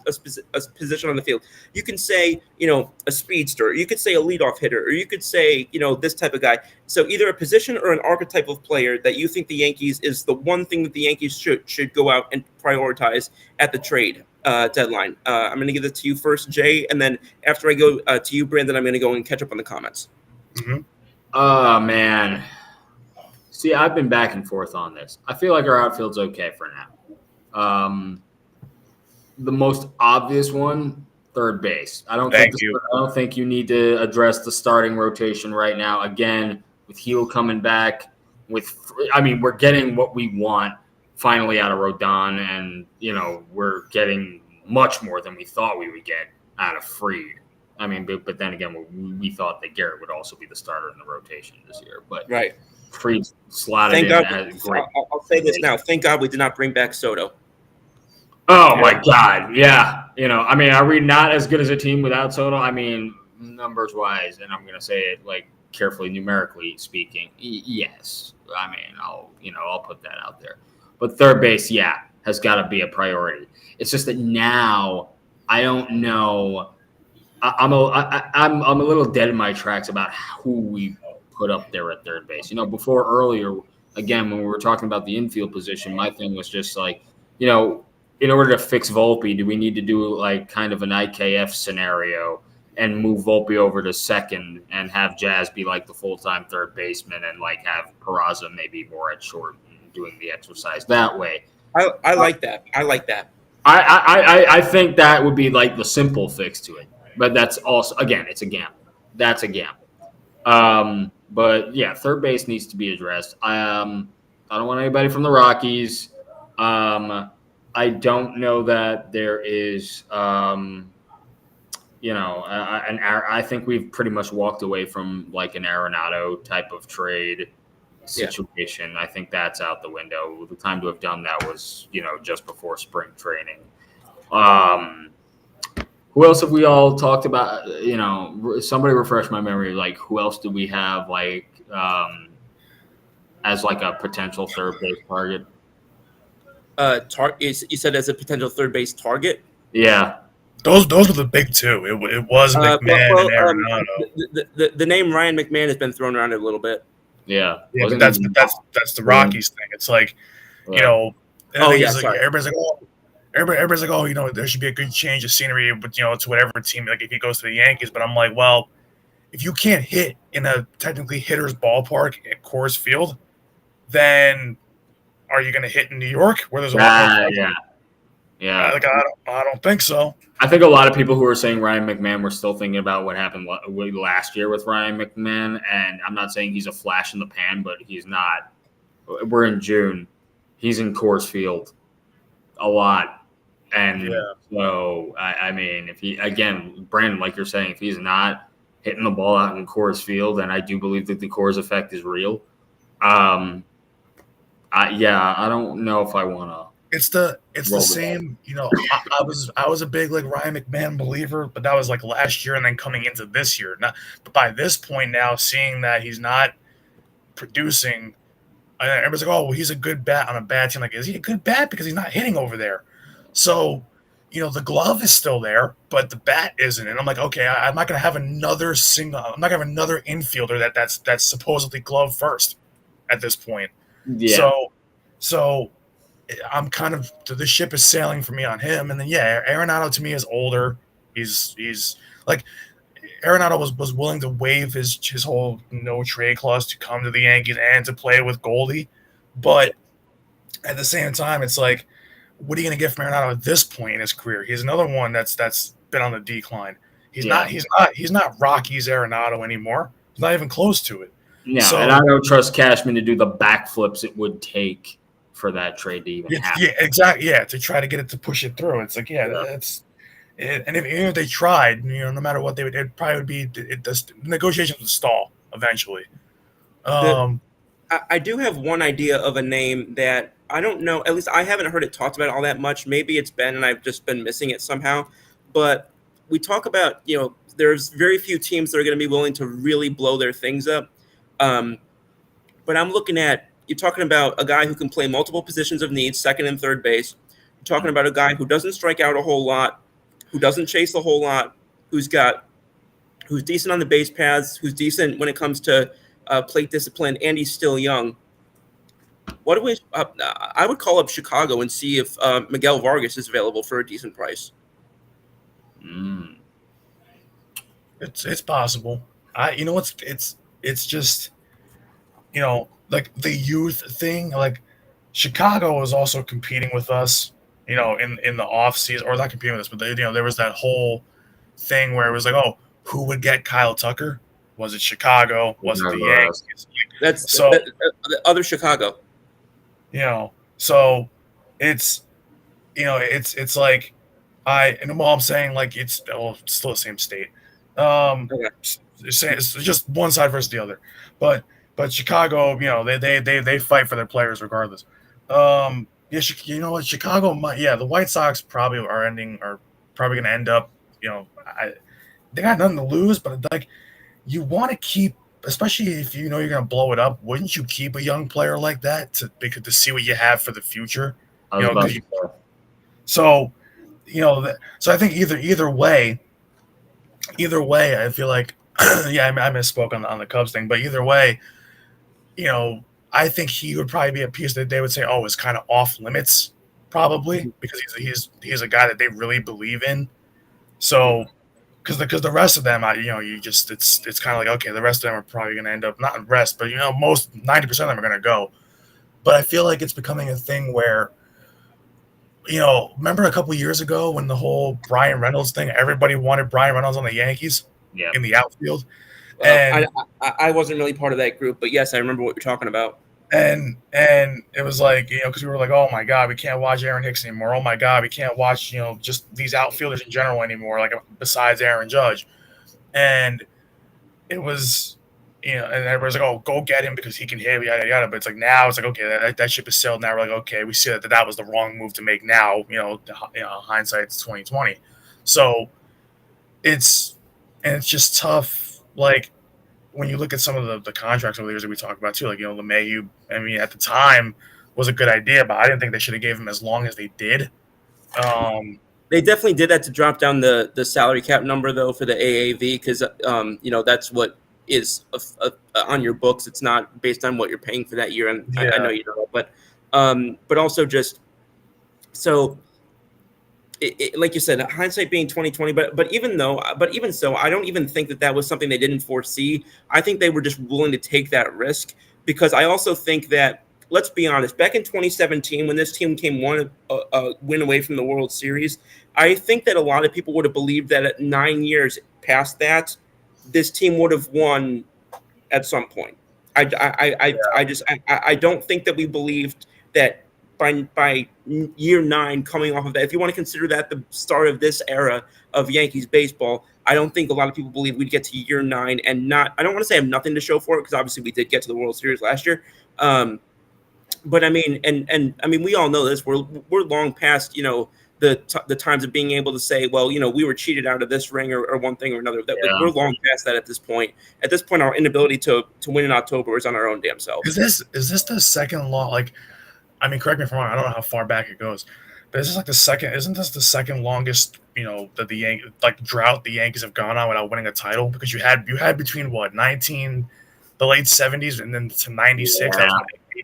position on the field. You can say, a speedster. You could say a leadoff hitter, or you could say, this type of guy. So either a position or an archetype of player that you think the Yankees is the one thing that the Yankees should go out and prioritize at the trade deadline. I'm going to give it to you first, Jay, and then after I go to you, Brandon, I'm going to go and catch up on the comments. Oh, man. See, I've been back and forth on this. I feel like our outfield's okay for now. The most obvious one, third base. I don't think you need to address the starting rotation right now. Again, with Heel coming back, we're getting what we want finally out of Rodon, and we're getting much more than we thought we would get out of Fried. I mean, but then again, we thought that Garrett would also be the starter in the rotation this year, but right. Fried slotted Thank in God. as great. I'll say this now. Thank God we did not bring back Soto. Oh my God, yeah. Are we not as good as a team without Soto? I mean, numbers wise, and I'm going to say it like carefully, numerically speaking, yes. I mean, I'll put that out there. But third base, yeah, has got to be a priority. It's just that now I don't know. I'm a little dead in my tracks about who we put up there at third base. Before earlier, again, when we were talking about the infield position, my thing was just like, in order to fix Volpe, do we need to do like kind of an IKF scenario and move Volpe over to second and have Jazz be like the full-time third baseman and like have Peraza maybe more at short and doing the exercise that way? I like that. I like that. I think that would be like the simple fix to it. But that's also, again, it's a gamble. That's a gamble. But yeah, third base needs to be addressed. I don't want anybody from the Rockies. I don't know that there is, I think we've pretty much walked away from like an Arenado type of trade situation. Yeah. I think that's out the window. The time to have done that was, just before spring training. Who else have we all talked about? Somebody refresh my memory. Like, who else do we have like as like a potential third base target? You said as a potential third base target. Yeah, those were the big two. It was McMahon and Arenado. The name Ryan McMahon has been thrown around a little bit. Yeah, but that's the Rockies thing. It's like, everybody's like, everybody's like, there should be a good change of scenery, but to whatever team, like if he goes to the Yankees. But I'm like, well, if you can't hit in a technically hitter's ballpark at Coors Field, then are you going to hit in New York where there's a lot more? Yeah. Like I don't think so. I think a lot of people who are saying Ryan McMahon were still thinking about what happened last year with Ryan McMahon, and I'm not saying he's a flash in the pan, but he's not. We're in June. He's in Coors Field a lot. And so, I mean, if he, again, Brandon, like you're saying, if he's not hitting the ball out in Coors Field, and I do believe that the Coors effect is real, I don't know if I want to. It's the same, I was a big like Ryan McMahon believer, but that was like last year and then coming into this year. But by this point now, seeing that he's not producing, everybody's like, oh, well, he's a good bat on a bad team. Like, is he a good bat? Because he's not hitting over there. So, the glove is still there, but the bat isn't. And I'm like, okay, I'm not going to have another infielder that's supposedly glove first at this point. Yeah. So I'm kind of, the ship is sailing for me on him. And then, Arenado to me is older. He's like, Arenado was willing to waive his whole no trade clause to come to the Yankees and to play with Goldie. But at the same time, it's like, what are you going to get from Arenado at this point in his career? He's another one that's been on the decline. He's not Rocky's Arenado anymore. He's not even close to it. No, and I don't trust Cashman to do the backflips it would take for that trade to even happen. Yeah, exactly. Yeah, to try to get it to push it through. It's like, that's it. And even if they tried, no matter what they would, it probably would be the negotiations would stall eventually. I do have one idea of a name that I don't know. At least I haven't heard it talked about all that much. Maybe it's been, and I've just been missing it somehow. But we talk about, there's very few teams that are going to be willing to really blow their things up. But I'm looking at, you're talking about a guy who can play multiple positions of need, second and third base. You're talking about a guy who doesn't strike out a whole lot, who doesn't chase a whole lot, who's decent on the base paths, who's decent when it comes to plate discipline, and he's still young. I would call up Chicago and see if Miguel Vargas is available for a decent price. It's possible. It's it's just, like the youth thing. Like Chicago was also competing with us, in the off season, or not competing with us, but there was that whole thing where it was like, oh, who would get Kyle Tucker? Was it Chicago? Was it the Yankees? That's So the other Chicago. So it's it's like and while I'm saying like it's still the same state. Okay. It's just one side versus the other, but Chicago, they fight for their players regardless. Yeah, you know what, Chicago might, the White Sox probably are probably going to end up, they got nothing to lose, but like you want to keep, especially if you know you're going to blow it up, wouldn't you keep a young player like that to see what you have for the future? So so I think either way, I feel like I misspoke on the Cubs thing, but either way, I think he would probably be a piece that they would say, oh, is kind of off limits, probably because he's a guy that they really believe in. So because the rest of them, it's kind of like, okay, the rest of them are probably going to end up not rest, but most 90% of them are going to go. But I feel like it's becoming a thing where, remember a couple years ago when the whole Brian Reynolds thing, everybody wanted Brian Reynolds on the Yankees in the outfield. And I wasn't really part of that group, but yes, I remember what you're talking about. And it was like, because we were like, oh my God, we can't watch Aaron Hicks anymore. Oh my God, we can't watch, just these outfielders in general anymore, like besides Aaron Judge. And it was, and everybody's like, oh, go get him because he can hit, yada, yada. But it's like now it's like, okay, that ship is sailed. Now we're like, okay, we see that was the wrong move to make now, hindsight's 2020. So it's just tough. Like, when you look at some of the contracts over the years that we talked about too, like, LeMahieu, I mean, at the time was a good idea, but I didn't think they should have gave him as long as they did. They definitely did that to drop down the salary cap number though for the AAV because that's what is on your books. It's not based on what you're paying for that year, and I know you know that, but also just so. Like you said, hindsight being 2020, but even so, I don't even think that was something they didn't foresee. I think they were just willing to take that risk because I also think that, let's be honest, back in 2017 when this team came one win away from the World Series, I think that a lot of people would have believed that at 9 years past that, this team would have won at some point. I don't think that we believed that. By year 9, coming off of that, if you want to consider that the start of this era of Yankees baseball, I don't think a lot of people believe we'd get to year 9 and not. I don't want to say have nothing to show for it because obviously we did get to the World Series last year, but I mean, and I mean, we all know this. We're long past the times of being able to say, well, we were cheated out of this ring or one thing or another. We're long past that at this point. At this point, our inability to win in October is on our own damn self. Is this the second long? Like, I mean, correct me if I'm wrong. I don't know how far back it goes, but is this like the second? Isn't this the second longest? That the Yankees drought the Yankees have gone on without winning a title, because you had between the late 70s and then to 96. Yeah. That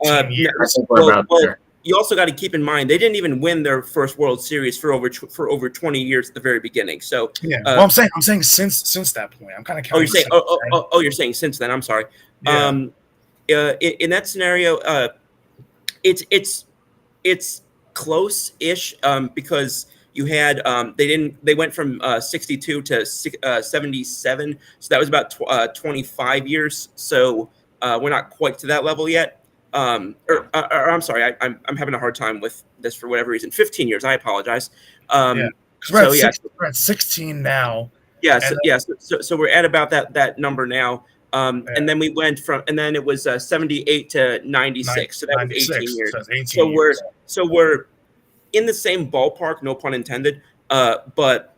was 18 years. Well, you also got to keep in mind they didn't even win their first World Series for over 20 years at the very beginning. So well, I'm saying since that point, I'm kind of counting. You're saying since then. I'm sorry. Yeah. In that scenario, it's close-ish because you had they went from 62 to 77, so that was about 25 years. So we're not quite to that level yet. I'm sorry, I'm having a hard time with this for whatever reason. 15 years. I apologize. We're at 16 now. So we're at about that number now. And then we went and then it was 78 to 96. So that was 18 years. So we're in the same ballpark, no pun intended. But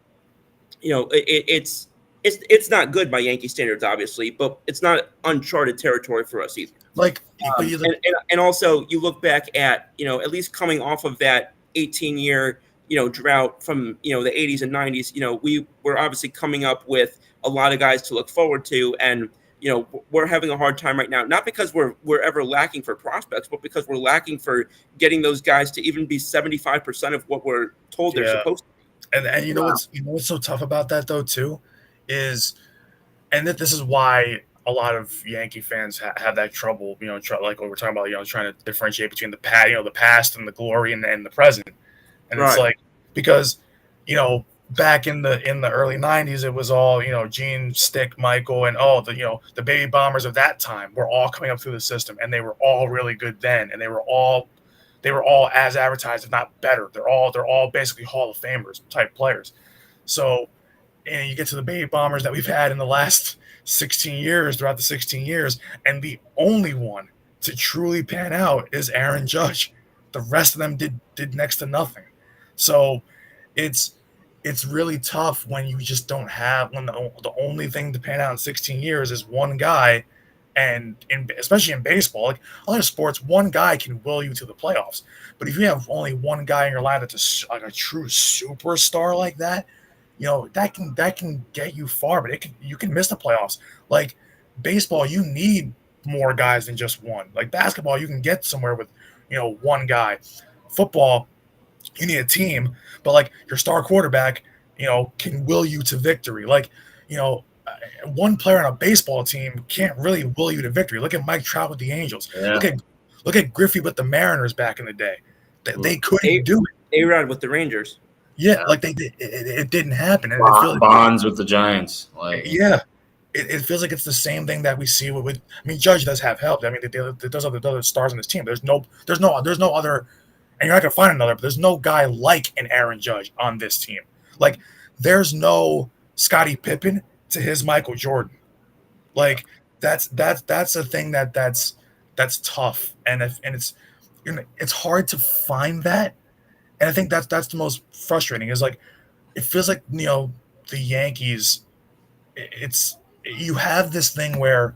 it's not good by Yankee standards, obviously, but it's not uncharted territory for us either. And also you look back at at least coming off of that 18-year drought from the 80s and 90s. We were obviously coming up with a lot of guys to look forward to, and we're having a hard time right now, not because we're ever lacking for prospects, but because we're lacking for getting those guys to even be 75% of what we're told they're supposed to be. And what's so tough about that though too is, and that this is why a lot of Yankee fans have that trouble, like what we're talking about, trying to differentiate between the past and the glory and the present. And it's Right. like, because, back in the early 90s, it was all, Gene, Stick, Michael, and the baby bombers of that time were all coming up through the system, and they were all really good then, and they were all as advertised, if not better. They're all basically Hall of Famers type players. So, and you get to the baby bombers that we've had in the last 16 years, throughout the 16 years, and the only one to truly pan out is Aaron Judge. The rest of them did next to nothing. So it's really tough when you just don't have, when the only thing to pan out in 16 years is one guy. And especially in baseball, like a lot of sports, one guy can will you to the playoffs. But if you have only one guy in your line that's like a true superstar like that, that can get you far, but you can miss the playoffs. Like baseball, you need more guys than just one. Like basketball, you can get somewhere with one guy. Football, you need a team, but like your star quarterback, can will you to victory. Like, one player on a baseball team can't really will you to victory. Look at Mike Trout with the Angels. Yeah. Look at Griffey with the Mariners back in the day. They couldn't do it. A-Rod with the Rangers. Yeah, like it didn't happen. And Bonds with the Giants. Like, yeah, it feels like it's the same thing that we see with. I mean, Judge does have help. I mean, there's other stars on this team. There's no other, and you're not gonna find another. But there's no guy like an Aaron Judge on this team. Like, there's no Scottie Pippen to his Michael Jordan. Like that's a thing that's tough, and it's hard to find that. And I think that's the most frustrating, is like, it feels like, the Yankees, you have this thing where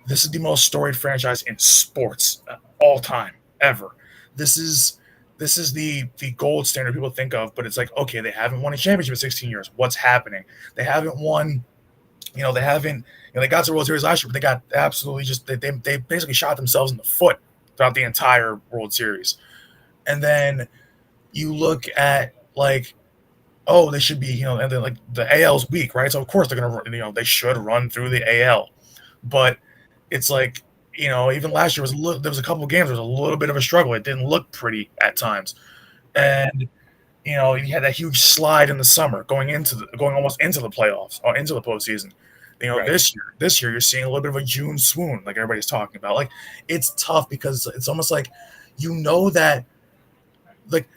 this is the most storied franchise in sports all time ever. This is the gold standard people think of, but it's like, okay, they haven't won a championship in 16 years. What's happening? They haven't won, they got to the World Series last year, but they got absolutely just, they basically shot themselves in the foot throughout the entire World Series. And then you look at, like, oh, they should be, and then like the AL's weak, right? So of course they're gonna, they should run through the AL, but it's like, even last year there was a couple of games, there was a little bit of a struggle. It didn't look pretty at times, and you had that huge slide in the summer going almost into the playoffs or into the postseason. Right. This year you're seeing a little bit of a June swoon, like everybody's talking about. Like, it's tough because it's almost like, that, like,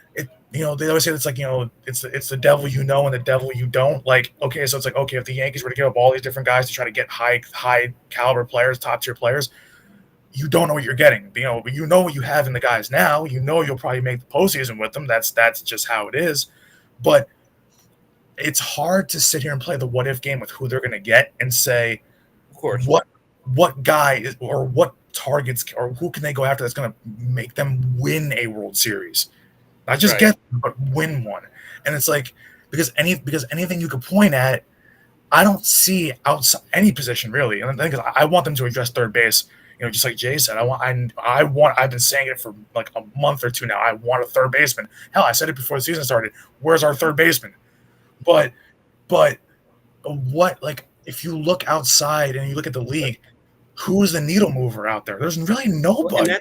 they always say it's like, it's the devil and the devil you don't. Like, okay, so it's like, okay, if the Yankees were to give up all these different guys to try to get high caliber players, top tier players, you don't know what you're getting. But you know what you have in the guys now. You'll probably make the postseason with them. That's just how it is. But it's hard to sit here and play the what if game with who they're going to get and say, of course, what guy is, or what targets, or who can they go after that's going to make them win a World Series. Not just get them, but win one. And it's like, because anything you could point at, I don't see outside any position really. And I think I want them to address third base. Just like Jay said, I've been saying it for like a month or two now. I want a third baseman. Hell, I said it before the season started. Where's our third baseman? But what, like, if you look outside and you look at the league, who is the needle mover out there? There's really nobody.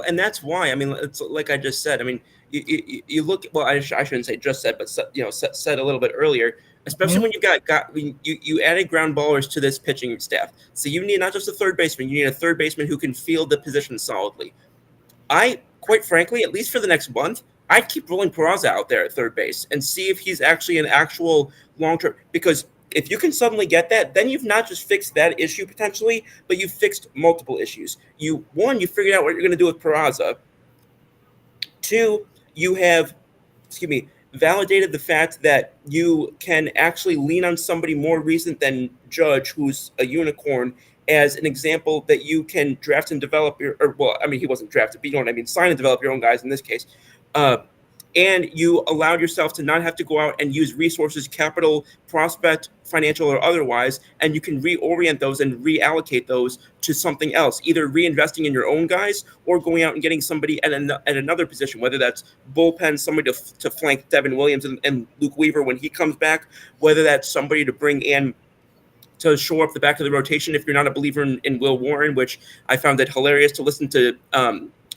And that's why. I mean, it's like I just said. I mean, you look. Well, I shouldn't say just said, but said a little bit earlier. Especially when you added ground ballers to this pitching staff. So you need not just a third baseman. You need a third baseman who can field the position solidly. Quite frankly, at least for the next month, I'd keep rolling Peraza out there at third base and see if he's actually an actual long-term. Because if you can suddenly get that, then you've not just fixed that issue potentially, but you've fixed multiple issues. You figured out what you're going to do with Peraza. Two, you have, validated the fact that you can actually lean on somebody more recent than Judge, who's a unicorn, as an example that you can draft and develop he wasn't drafted, but you know what I mean, sign and develop your own guys in this case. And you allowed yourself to not have to go out and use resources, capital, prospect, financial, or otherwise, and you can reorient those and reallocate those to something else, either reinvesting in your own guys or going out and getting somebody at another position, whether that's bullpen, somebody to flank Devin Williams and Luke Weaver when he comes back, whether that's somebody to bring in to shore up the back of the rotation if you're not a believer in Will Warren, which I found it hilarious to listen to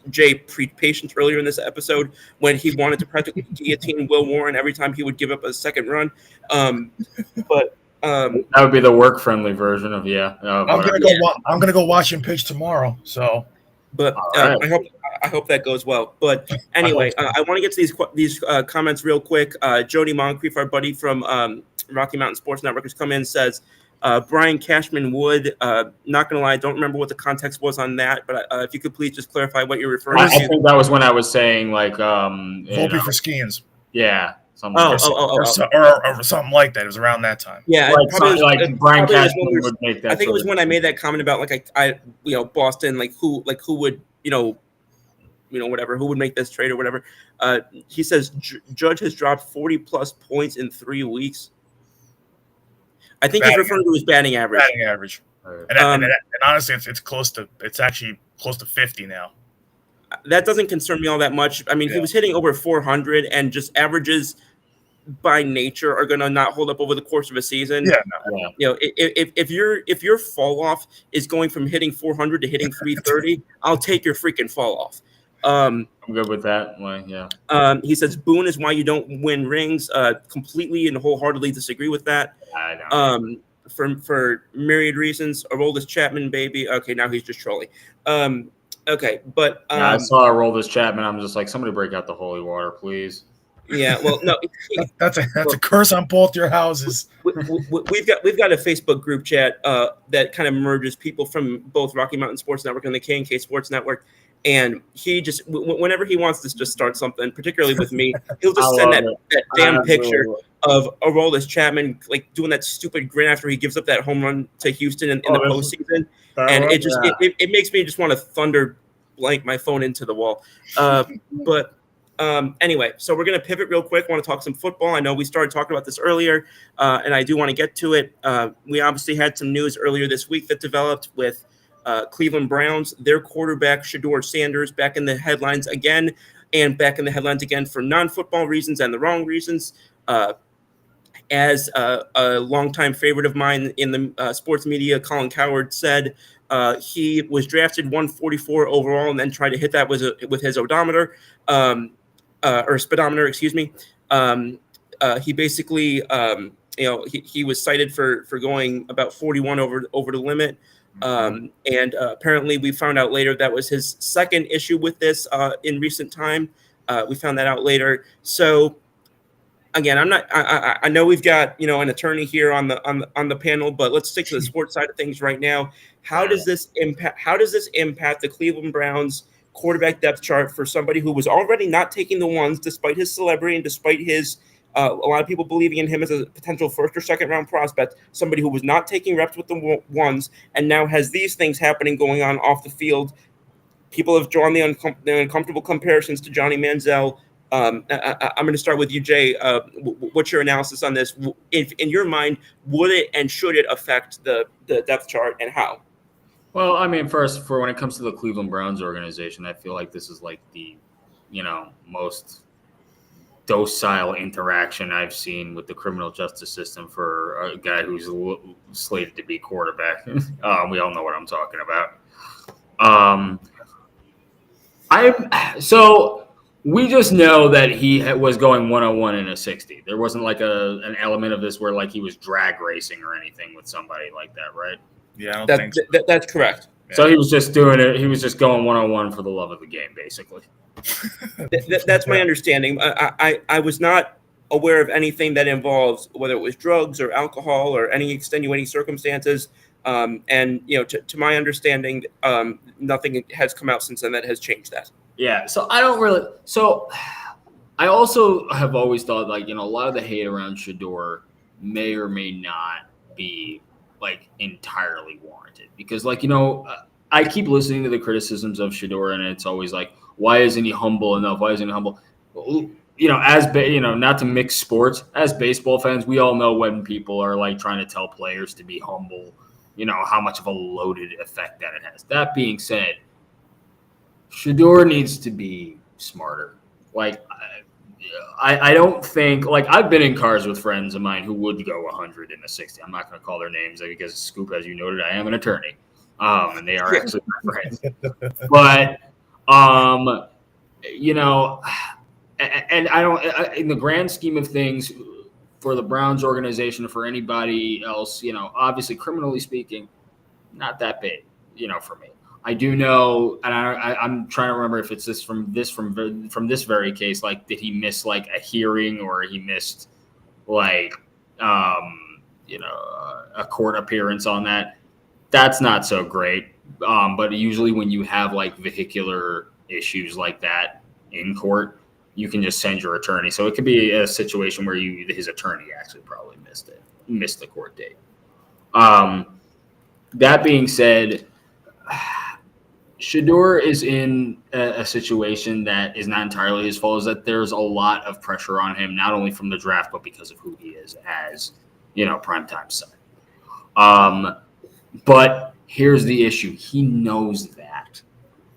Jay preach patience earlier in this episode when he wanted to practically guillotine Will Warren every time he would give up a second run. But that would be the work-friendly version of I'm gonna go watch him pitch tomorrow. So, but right. I hope that goes well. But anyway, I want to get to these comments real quick. Jody Moncrief, our buddy from Rocky Mountain Sports Network, has come in and says Brian Cashman Wood. Not gonna lie, I don't remember what the context was on that, but if you could please just clarify what you're referring to. I think that was when I was saying like Volpe for Skeens. Yeah. Or something like that. It was around that time. Yeah, like Brian Cashman would make that. I think it was when I made that comment about like I Boston, like who would whatever, who would make this trade or whatever. He says Judge has dropped 40 plus points in 3 weeks. I think he's referring to his batting average. Batting average. And honestly, it's actually close to 50 now. That doesn't concern me all that much. I mean, he was hitting over 400, and just averages by nature are going to not hold up over the course of a season. If your fall off is going from hitting 400 to hitting 330, I'll take your freaking fall off. I'm good with that. He says Boone is why you don't win rings. Completely and wholeheartedly disagree with that. I know. For myriad reasons. Aroldis Chapman, baby. Okay, now he's just trolling. Okay, but I saw Aroldis Chapman. I'm just like, somebody break out the holy water, please. Yeah, well, no, that's a curse on both your houses. We've got a Facebook group chat that kind of merges people from both Rocky Mountain Sports Network and the K&K Sports Network, and he just whenever he wants to just start something, particularly with me, he'll just send that damn picture of Aroldis Chapman like doing that stupid grin after he gives up that home run to Houston in the postseason, and it makes me just want to thunder blank my phone into the wall, but. Anyway, so we're going to pivot real quick. I want to talk some football. I know we started talking about this earlier, and I do want to get to it. We obviously had some news earlier this week that developed with Cleveland Browns, their quarterback, Shedeur Sanders, back in the headlines again, and back in the headlines again for non-football reasons and the wrong reasons. As a longtime favorite of mine in the sports media, Colin Cowherd, said, he was drafted 144 overall and then tried to hit that with his odometer. Or speedometer, excuse me. He basically, he was cited for going about 41 over the limit. And apparently we found out later that was his second issue with this in recent time. We found that out later. So again, I know we've got, an attorney here on the panel, but let's stick to the sports side of things right now. How does this impact the Cleveland Browns quarterback depth chart for somebody who was already not taking the ones despite his celebrity and despite his a lot of people believing in him as a potential first or second round prospect, somebody who was not taking reps with the ones and now has these things happening going on off the field. People have drawn the uncomfortable comparisons to Johnny Manziel. I'm going to start with you, Jay. What's your analysis on this? If, in your mind, would it and should it affect the depth chart, and how? Well, I mean, first, for when it comes to the Cleveland Browns organization, I feel like this is like the, most docile interaction I've seen with the criminal justice system for a guy who's slated to be quarterback. We all know what I'm talking about. So we just know that he was going 101 in a 60. There wasn't like an element of this where like he was drag racing or anything with somebody like that, right? Yeah, I don't think so. That's correct. So he was just doing it. He was just going 101 for the love of the game, basically. That's my understanding. I was not aware of anything that involves whether it was drugs or alcohol or any extenuating circumstances. And to my understanding, nothing has come out since then that has changed that. Yeah. So I don't really. So I also have always thought like a lot of the hate around Shedeur may or may not be like entirely warranted because I keep listening to the criticisms of Shedeur and it's always like, why isn't he humble enough? Why isn't he humble? Not to mix sports, as baseball fans, we all know when people are like trying to tell players to be humble, how much of a loaded effect that it has. That being said, Shedeur needs to be smarter. Like I don't think, like, I've been in cars with friends of mine who would go 100 in a 60. I'm not going to call their names because, Scoop, as you noted, I am an attorney, and they are actually my friends. But, you know, and I don't, in the grand scheme of things, for the Browns organization, for anybody else, you know, obviously, criminally speaking, not that big, you know, for me. I do know, and I'm trying to remember if it's from this very case. Like, did he miss like a hearing, or he missed like you know, a court appearance on that? That's not so great. But usually when you have like vehicular issues like that in court, you can just send your attorney. So it could be a situation where his attorney actually probably missed the court date. That being said, Shedeur is in a situation that is not entirely his fault. Is that there's a lot of pressure on him, not only from the draft, but because of who he is as, you know, primetime son. But here's the issue: he knows that,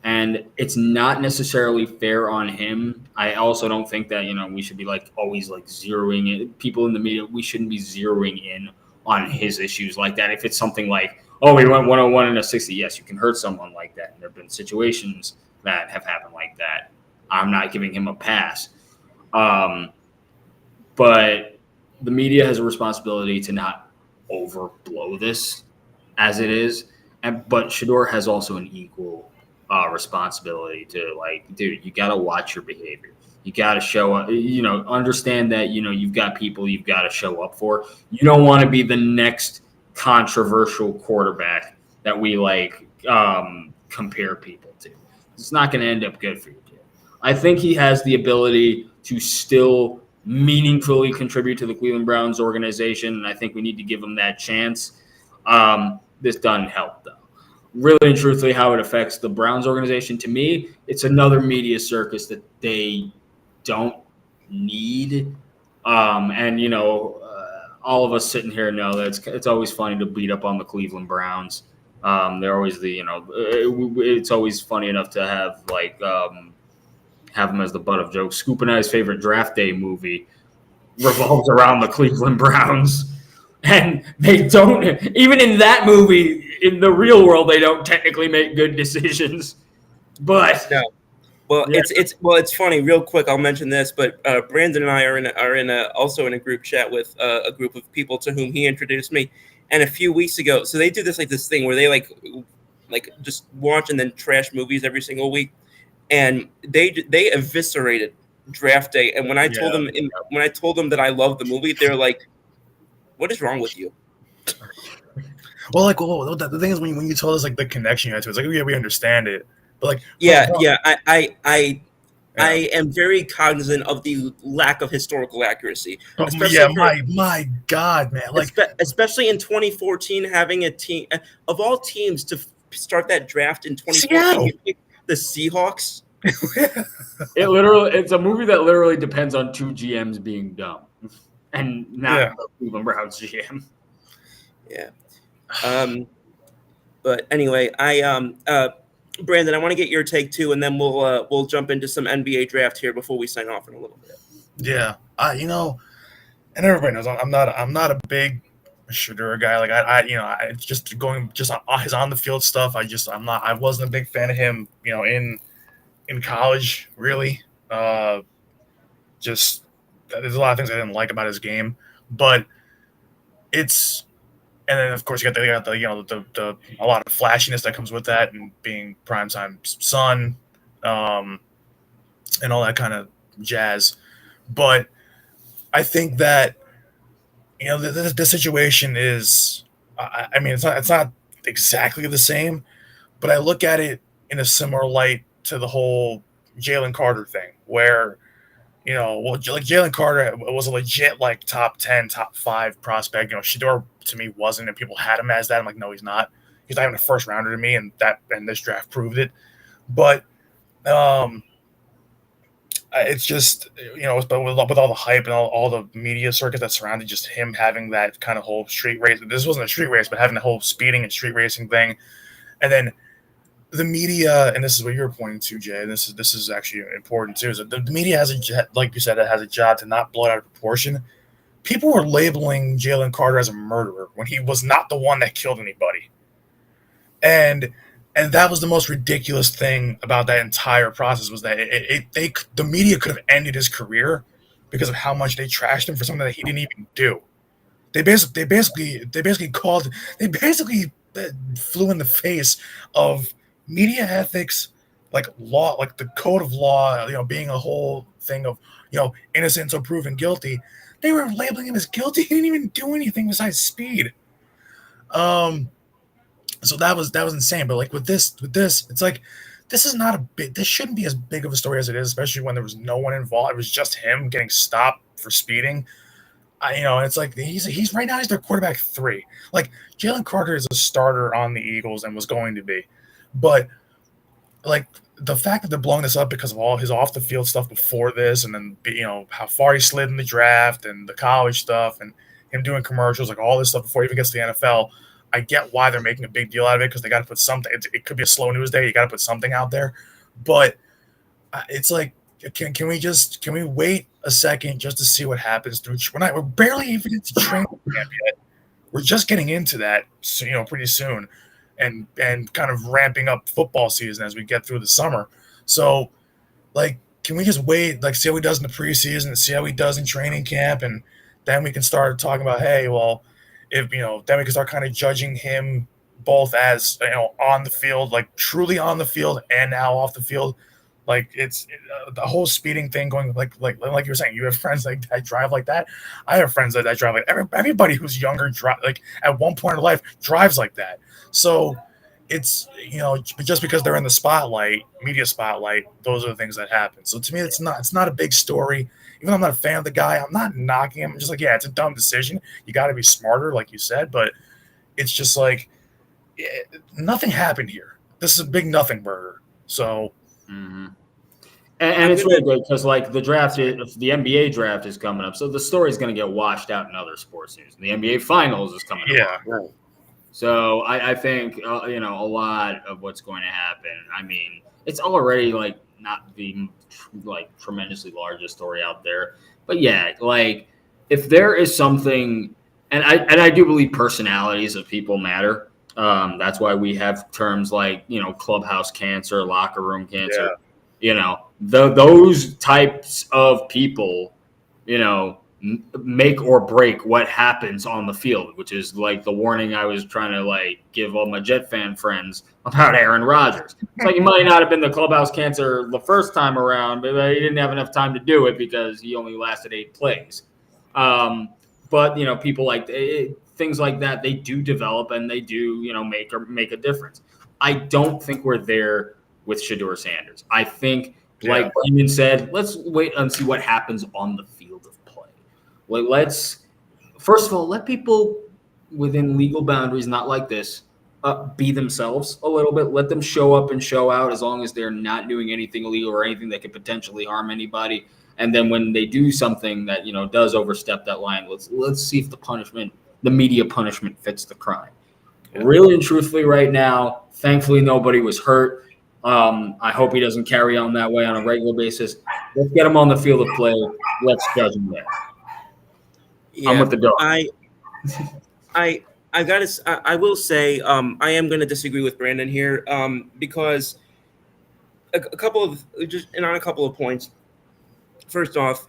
and it's not necessarily fair on him. I also don't think that, you know, we should be like always like zeroing in. People in the media, we shouldn't be zeroing in on his issues like that. If it's something like, oh, we went 101 in a 60. Yes, you can hurt someone like that. And there have been situations that have happened like that. I'm not giving him a pass. But the media has a responsibility to not overblow this as it is. But Shedeur has also an equal responsibility to, like, dude, you got to watch your behavior. You got to show up, you know, understand that, you know, you've got people you've got to show up for. You don't want to be the next controversial quarterback that we like compare people to. It's not going to end up good for you, dude. I think he has the ability to still meaningfully contribute to the Cleveland Browns organization, and I think we need to give him that chance. This doesn't help, though. Really and truthfully, how it affects the Browns organization, to me, it's another media circus that they don't need. And, you know, all of us sitting here know that it's always funny to beat up on the Cleveland Browns. They're always the, you know, it's always funny enough to have like have them as the butt of jokes. Scoop and I's favorite draft day movie revolves around the Cleveland Browns, and they don't, even in that movie, in the real world, they don't technically make good decisions. But no. Well, yeah. It's funny. Real quick, I'll mention this, but Brandon and I are also in a group chat with a group of people to whom he introduced me. And a few weeks ago, so they do this thing where they like just watch and then trash movies every single week, and they eviscerated Draft Day. And when I told them that I love the movie, they're like, "What is wrong with you?" Well, like, the thing is, when you told us like the connection you had to it, it's like, oh, yeah, we understand it. But I am very cognizant of the lack of historical accuracy. My God, man! Like, especially in 2014, having a team of all teams to start that draft in 2014, the Seahawks. It's a movie that literally depends on two GMs being dumb, and not the Cleveland Browns GM. Yeah. But anyway, Brandon, I want to get your take too, and then we'll jump into some NBA draft here before we sign off in a little bit. Yeah, you know, and everybody knows I'm not a big Shedeur guy. Like I just going on his on the field stuff. I wasn't a big fan of him. You know, in college, really. Just there's a lot of things I didn't like about his game, but it's. And then, of course, you got the a lot of flashiness that comes with that, and being primetime son, and all that kind of jazz. But I think that, you know, the situation is, I mean, it's not exactly the same, but I look at it in a similar light to the whole Jalen Carter thing, where, you know, well, like Jalen Carter was a legit like top 10, top 5 prospect. You know, Shedeur to me wasn't, and people had him as that. I'm like, no, he's not. He's not even a first rounder to me, and this draft proved it. But it's just, you know, with all the hype and all the media circuit that surrounded just him having that kind of whole street race. This wasn't a street race, but having the whole speeding and street racing thing, and then the media, and this is what you're pointing to, Jay. This is actually important too. Is that the media has like you said, it has a job to not blow it out of proportion. People were labeling Jalen Carter as a murderer when he was not the one that killed anybody, and that was the most ridiculous thing about that entire process was that the media could have ended his career because of how much they trashed him for something that he didn't even do. They basically flew in the face of media ethics, like law, like the code of law, being a whole thing of, innocent until proven guilty. They were labeling him as guilty. He didn't even do anything besides speed. So that was insane. But like with this, it's like this shouldn't be as big of a story as it is, especially when there was no one involved. It was just him getting stopped for speeding. It's like he's right now he's their quarterback 3. Like Jalen Carter is a starter on the Eagles and was going to be, but like the fact that they're blowing this up because of all his off the field stuff before this, and then how far he slid in the draft and the college stuff and him doing commercials, like all this stuff before he even gets to the NFL. I get why they're making a big deal out of it because they got to put something. It could be a slow news day. You got to put something out there, but it's like. Can we wait a second just to see what happens through? We're barely even into training camp yet. We're just getting into that, pretty soon, and kind of ramping up football season as we get through the summer. So, like, can we just wait, like, see how he does in the preseason and see how he does in training camp, and then we can start talking about, hey, well, if then we can start kind of judging him both as on the field, like truly on the field, and now off the field. Like it's the whole speeding thing going like you were saying, you have friends like that drive like that. I have friends that drive like everybody who's younger like at one point in life drives like that. So it's just because they're in the spotlight, media spotlight, those are the things that happen. So to me, it's not a big story. Even though I'm not a fan of the guy, I'm not knocking him. I'm just like, yeah, it's a dumb decision. You got to be smarter, like you said. But it's just like nothing happened here. This is a big nothing burger. So. Mm-hmm. And it's really good because, like, the NBA draft is coming up, so the story is going to get washed out in other sports news. The NBA Finals is coming up. Right. So I think a lot of what's going to happen. I mean, it's already like not the like tremendously largest story out there, but yeah, like if there is something, and I do believe personalities of people matter. That's why we have terms like, clubhouse cancer, locker room cancer, those types of people, make or break what happens on the field, which is like the warning I was trying to like give all my Jet fan friends about Aaron Rodgers. It's like he might not have been the clubhouse cancer the first time around, but he didn't have enough time to do it because he only lasted 8 plays. But, people like things like that, they do develop and they do, make a difference. I don't think we're there with Shedeur Sanders. I think, like Brandon said, let's wait and see what happens on the field of play. Like, let's, first of all, let people within legal boundaries, not like this, be themselves a little bit. Let them show up and show out as long as they're not doing anything illegal or anything that could potentially harm anybody. And then when they do something that, does overstep that line, let's see if the media punishment fits the crime. Yeah. Really and truthfully right now, thankfully nobody was hurt. I hope he doesn't carry on that way on a regular basis. Let's get him on the field of play. Let's judge him there. Yeah, I'm with the dog. I will say I am going to disagree with Brandon here because a couple of points. First off,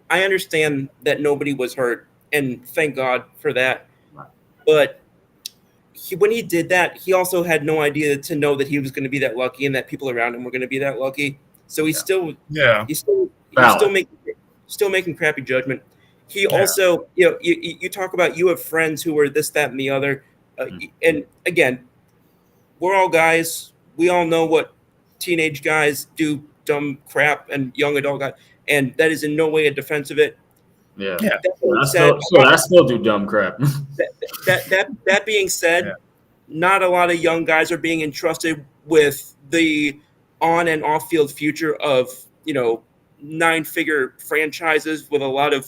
I understand that nobody was hurt, and thank God for that. But when he did that, he also had no idea to know that he was going to be that lucky and that people around him were going to be that lucky. So he's still making crappy judgment. He also, you talk about you have friends who are this, that, and the other. And again, we're all guys. We all know what teenage guys do, dumb crap, and young adult guys. And that is in no way a defense of it. Yeah. I still do dumb crap. That being said, not a lot of young guys are being entrusted with the on and off field future of 9-figure franchises with a lot of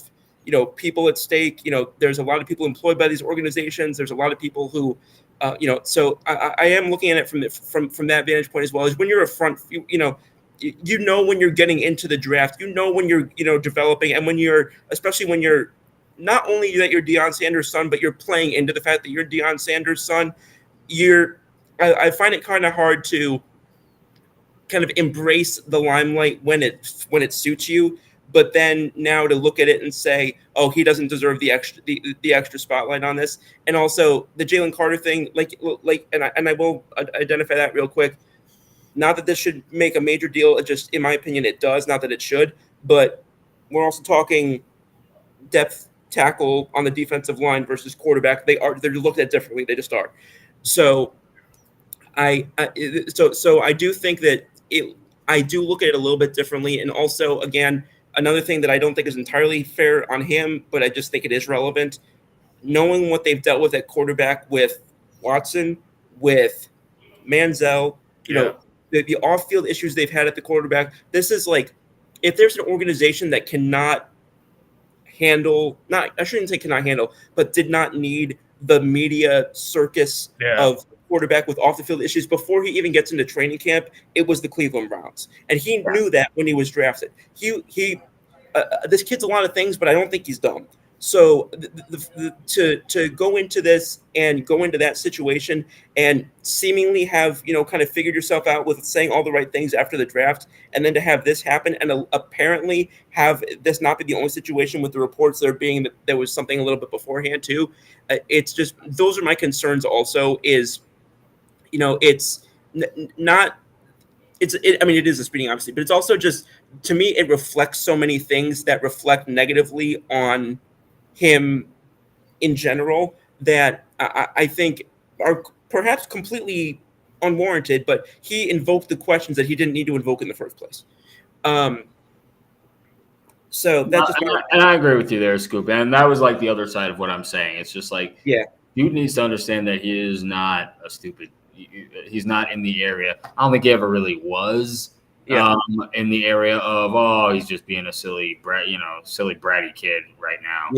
people at stake. There's a lot of people employed by these organizations. There's a lot of people who, so I am looking at it from that vantage point as well. Is when you're a front, when you're getting into the draft, when you're developing, and especially when you're not only that you're Deion Sanders' son, but you're playing into the fact that you're Deion Sanders' son. I find it kind of hard to kind of embrace the limelight when it suits you, but then now to look at it and say, oh, he doesn't deserve the extra spotlight on this. And also the Jalen Carter thing, and I will identify that real quick. Not that this should make a major deal. It just, in my opinion, it does. Not that it should, but we're also talking depth tackle on the defensive line versus quarterback. They're looked at differently. They just are. So I do think that I do look at it a little bit differently. And also, again, another thing that I don't think is entirely fair on him, but I just think it is relevant, knowing what they've dealt with at quarterback with Watson, with Manziel, the off-field issues they've had at the quarterback. This is like, if there's an organization that cannot handle, I shouldn't say cannot handle, but did not need the media circus of quarterback with off-the-field issues before he even gets into training camp, it was the Cleveland Browns. And he knew that when he was drafted. This kid's a lot of things, but I don't think he's dumb. So to go into this and go into that situation and seemingly have, kind of figured yourself out with saying all the right things after the draft, and then to have this happen and apparently have this not be the only situation with the reports there being that there was something a little bit beforehand too. It's just, those are my concerns also is, it's not, it is a speeding obviously, but it's also just, to me, it reflects so many things that reflect negatively on him in general that I think are perhaps completely unwarranted, but he invoked the questions that he didn't need to invoke in the first place. So that just and I agree with you there, Scoop. And that was like the other side of what I'm saying. It's just like, dude needs to understand that he is not a stupid. He's not in the area. I don't think he ever really was. In the area of, he's just being a silly bratty kid right now.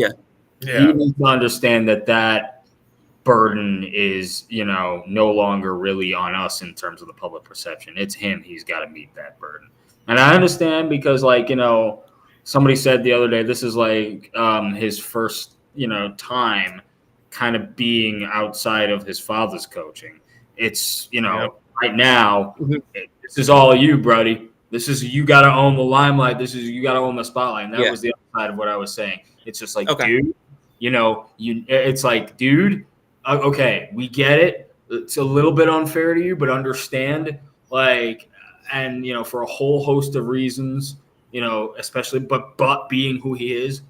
You need to understand that burden is, no longer really on us in terms of the public perception. It's him. He's got to meet that burden. And I understand because, somebody said the other day, this is like his first, time kind of being outside of his father's coaching. It's, right now, this is all you, Brody. This is, you got to own the limelight. You got to own the spotlight. And that was the other side of what I was saying. It's just like, dude, it's like, dude, okay, we get it. It's a little bit unfair to you, but understand, and, for a whole host of reasons, especially, but being who he is,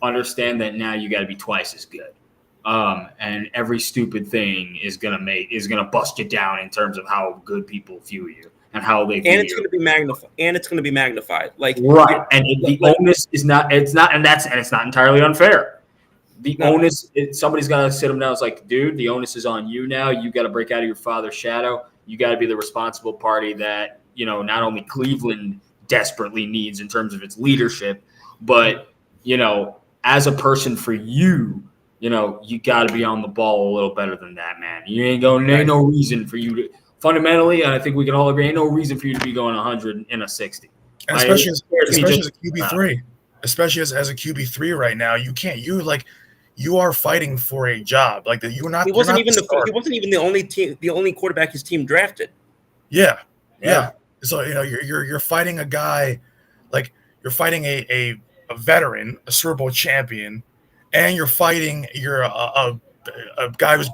understand that now you got to be twice as good. And every stupid thing is gonna bust you down in terms of how good people view you and how they view you. And it's gonna be magnified. Right. And the onus is not. It's not, and it's not entirely unfair. The onus. Somebody's got to sit them down. It's like, dude, the onus is on you now. You got to break out of your father's shadow. You got to be the responsible party that not only Cleveland desperately needs in terms of its leadership, but as a person for you. You got to be on the ball a little better than that, man. Ain't no reason for you to fundamentally, and I think we can all agree, ain't no reason for you to be going 100 in a 60. And especially as a QB3, especially as a QB3 right now, you are fighting for a job. You're not. He wasn't even the only quarterback his team drafted. Yeah. So you're fighting a guy, you're fighting a veteran, a Super Bowl champion. And you're fighting a guy who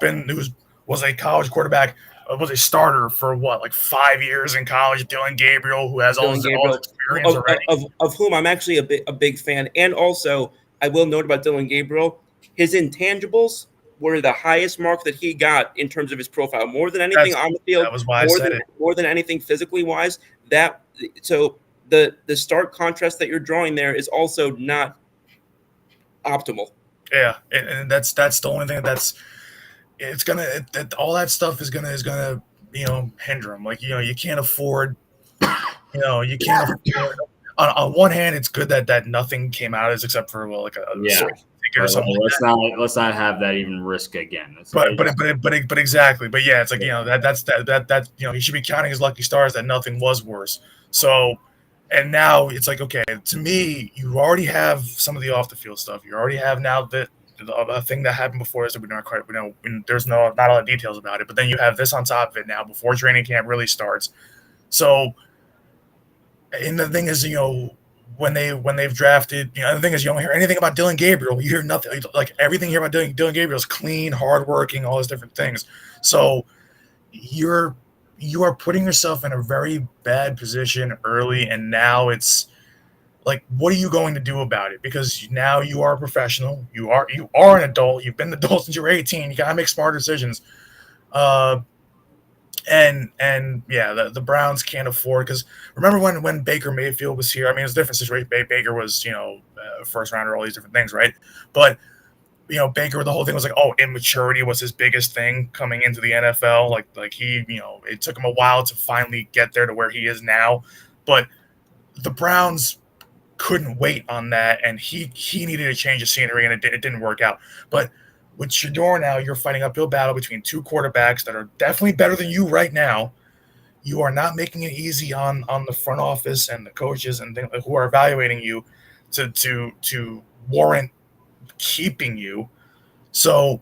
was a college quarterback, was a starter for 5 years in college. Dylan Gabriel, who has all the experience already, of whom I'm actually a big fan. And also, I will note about Dylan Gabriel, his intangibles were the highest mark that he got in terms of his profile, more than anything on the field. That was why I said it. More than anything physically wise. So the stark contrast that you're drawing there is also not optimal. Yeah, and that's the only thing all that stuff is gonna hinder him. You can't afford, on one hand, it's good that nothing came out of this except for like a certain figure or something. Let's not have that even risk again. But exactly. But yeah, it's like that he should be counting his lucky stars that nothing was worse. So, and now it's like, okay, to me, you already have some of the off the field stuff. You already have now the thing that happened before is that there's not a lot of details about it. But then you have this on top of it now before training camp really starts. So, and the thing is, when they've drafted, the thing is, you don't hear anything about Dylan Gabriel. You hear nothing. Like everything here about Dylan Gabriel is clean, hardworking, all those different things. So you are putting yourself in a very bad position early, and now it's like, what are you going to do about it? Because now you are a professional. You are an adult. You've been an adult since you were 18. You gotta make smart decisions. And yeah, the Browns can't afford, because remember when Baker Mayfield was here? I mean, it's a different situation. Baker was first rounder, all these different things, right? But Baker, the whole thing was like, oh, immaturity was his biggest thing coming into the NFL. Like he, it took him a while to finally get there to where he is now. But the Browns couldn't wait on that, and he needed a change of scenery, and it didn't work out. But with Shedeur now, you're fighting uphill battle between two quarterbacks that are definitely better than you right now. You are not making it easy on the front office and the coaches and who are evaluating you to warrant keeping you. So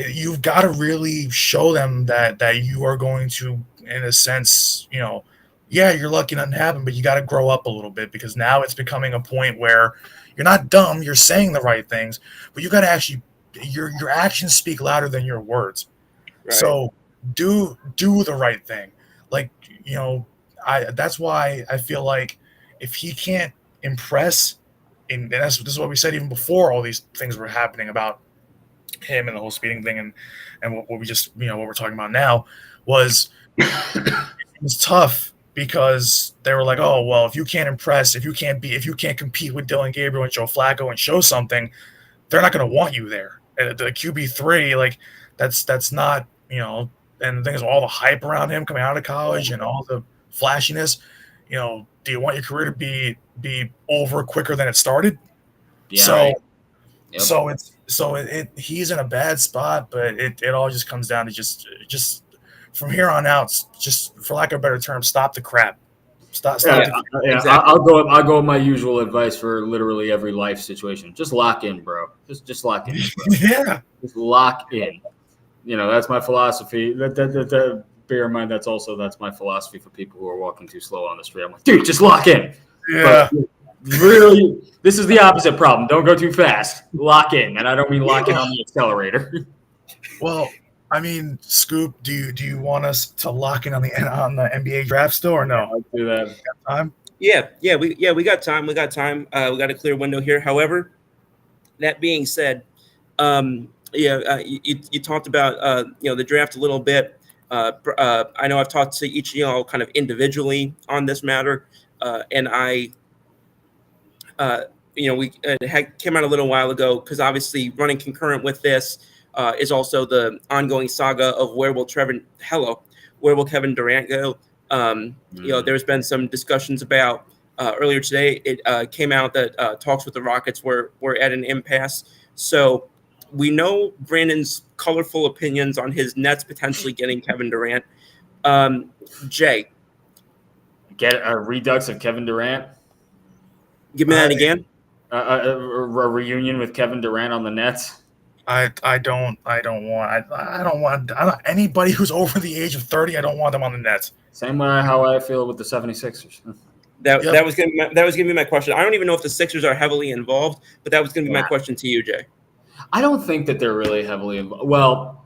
you've got to really show them that you are going to, in a sense, you're lucky nothing happened, but you got to grow up a little bit, because now it's becoming a point where you're not dumb. You're saying the right things, but you got to actually, your actions speak louder than your words. Right. So do the right thing. Like, that's why I feel like if he can't impress, and this is what we said even before all these things were happening about him and the whole speeding thing and what we just, what we're talking about now was, it was tough, because they were like, oh, well, if you can't impress, if you can't compete with Dylan Gabriel and Joe Flacco and show something, they're not going to want you there. And the QB3, like that's not, and the thing is, all the hype around him coming out of college and all the flashiness, do you want your career to be over quicker than it started? Yeah. So, right. Yep. So he's in a bad spot, but it all just comes down to just from here on out, just for lack of a better term, stop the crap. Stop. Exactly. I'll go with my usual advice for literally every life situation. Just lock in, bro. Just lock in. Bro. Yeah. Just lock in. That's my philosophy. Bear in mind, that's my philosophy for people who are walking too slow on the street. I'm like, dude, just lock in. Yeah. But really, this is the opposite problem. Don't go too fast. Lock in, and I don't mean lock in on the accelerator. Well, I mean, Scoop, do you want us to lock in on the NBA draft still, or no? I'll do that. Time? Yeah, we got time. We got time. We got a clear window here. However, that being said, you talked about the draft a little bit. I know I've talked to each kind of individually on this matter, and I we came out a little while ago, because obviously running concurrent with this is also the ongoing saga of where will Kevin Durant go? There's been some discussions about earlier today. It came out that talks with the Rockets were at an impasse. So we know Brandon's colorful opinions on his Nets potentially getting Kevin Durant. Jay, get a redux of Kevin Durant. Give me that again. A reunion with Kevin Durant on the Nets. I don't want anybody who's over the age of 30. I don't want them on the Nets. Same way how I feel with the 76ers. That was going to be my question. I don't even know if the Sixers are heavily involved, but that was going to be my question to you, Jay. I don't think that they're really heavily involved. Well,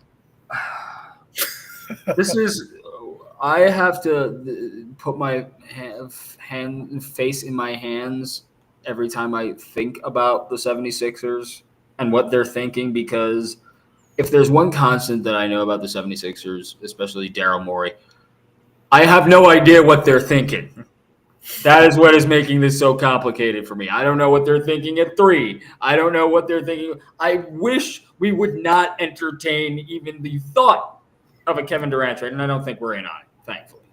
I have to put my face in my hands every time I think about the 76ers and what they're thinking, because if there's one constant that I know about the 76ers, especially Daryl Morey, I have no idea what they're thinking. That is what is making this so complicated for me. I don't know what they're thinking at 3. I don't know what they're thinking. I wish we would not entertain even the thought of a Kevin Durant trade, and I don't think we're in on it, thankfully.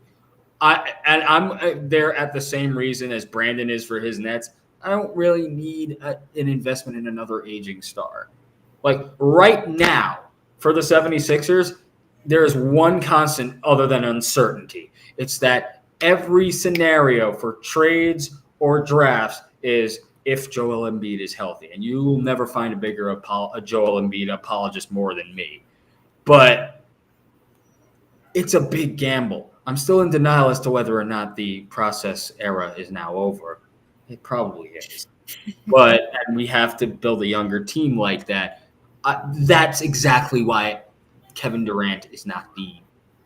I'm there at the same reason as Brandon is for his Nets. I don't really need an investment in another aging star. Like right now for the 76ers, there is one constant other than uncertainty. It's that every scenario for trades or drafts is if Joel Embiid is healthy. And you will never find a bigger Joel Embiid apologist more than me. But it's a big gamble. I'm still in denial as to whether or not the process era is now over. It probably is. But and we have to build a younger team like that. That's exactly why Kevin Durant is not the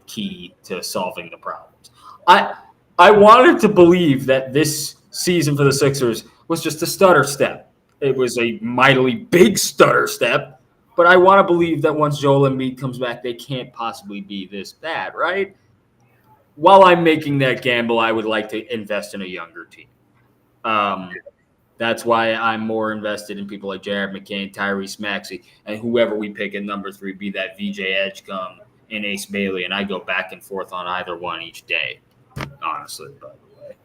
key to solving the problems. I wanted to believe that this season for the Sixers was just a stutter step. It was a mightily big stutter step, but I want to believe that once Joel Embiid comes back, they can't possibly be this bad, right? While I'm making that gamble, I would like to invest in a younger team. That's why I'm more invested in people like Jared McCain, Tyrese Maxey, and whoever we pick at number 3, be that VJ Edgecombe and Ace Bailey, and I go back and forth on either one each day. Honestly, by the way.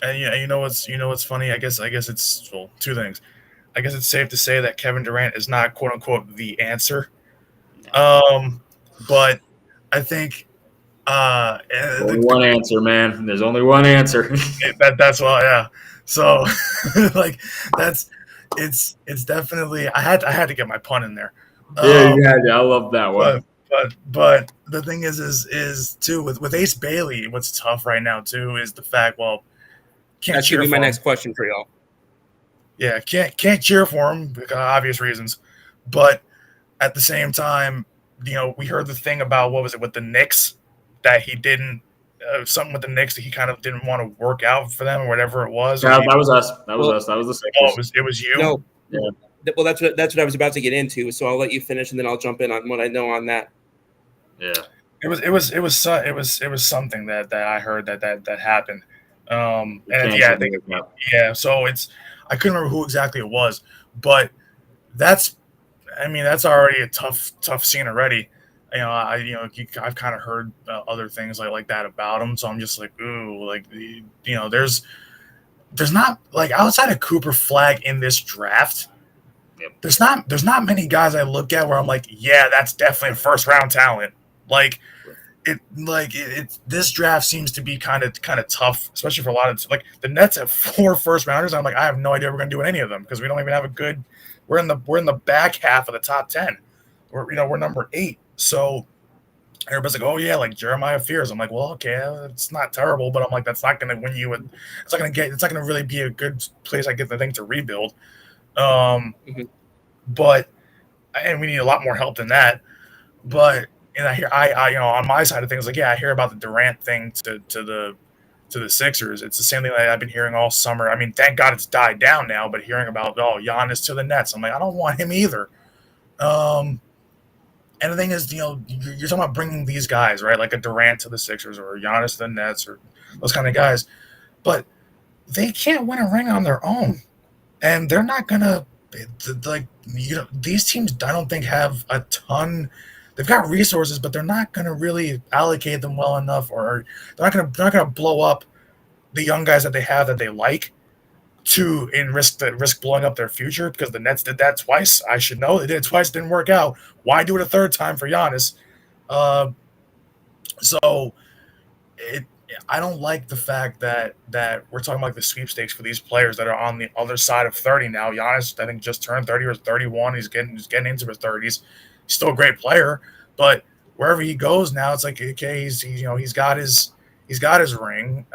And yeah, you know what's funny? I guess it's two things. I guess it's safe to say that Kevin Durant is not quote unquote the answer. But I think only one answer, man. There's only one answer. That's well, yeah. So like it's definitely I had to get my pun in there. Yeah, I love that one. But the thing is too with Ace Bailey, what's tough right now too is the fact that should be my next question for y'all. Yeah, can't cheer for him because obvious reasons, but at the same time, we heard the thing about what was it with the Knicks that he didn't something with the Knicks that he kind of didn't want to work out for them or whatever it was. Yeah, that was us. That was us. That was the Sixers. Oh, it was you. No. Yeah. Well, that's what I was about to get into. So I'll let you finish, and then I'll jump in on what I know on that. Yeah. It was something that I heard that happened. And yeah, so I couldn't remember who exactly it was, but that's already a tough scene already. I've kind of heard other things like that about him, so I'm just like, ooh, like there's not like outside of Cooper Flag in this draft. Yep. There's not many guys I look at where I'm like, yeah, that's definitely a first round talent. This draft seems to be kind of tough, especially for a lot of the Nets have 4 first rounders. I'm like, I have no idea we're going to do with any of them because we don't even have a good. We're in the back half of the top 10. We're number 8. So everybody's like, oh yeah, like Jeremiah Fears. I'm like, well, okay, it's not terrible, but I'm like, that's not going to win you. It's not going to really be a good place. I get the thing to rebuild. But and we need a lot more help than that. But and I hear I on my side of things, like, yeah, I hear about the Durant thing to the Sixers. It's the same thing that I've been hearing all summer. I mean, thank God it's died down now, but hearing about Giannis to the Nets, I'm like, I don't want him either. And the thing is, you're talking about bringing these guys, right? Like a Durant to the Sixers or Giannis to the Nets or those kind of guys. But they can't win a ring on their own. And they're not going to, these teams I don't think have a ton. They've got resources, but they're not going to really allocate them well enough, or they're not going to blow up the young guys that they have that they like to risk blowing up their future, because the Nets did that twice. I should know they did it twice, didn't work out. Why do it a third time for Giannis? I don't like the fact that we're talking about the sweepstakes for these players that are on the other side of 30 now. Giannis, I think, just turned 30 or 31. He's getting into his 30s. He's still a great player, but wherever he goes now, it's like, okay, he's got his ring.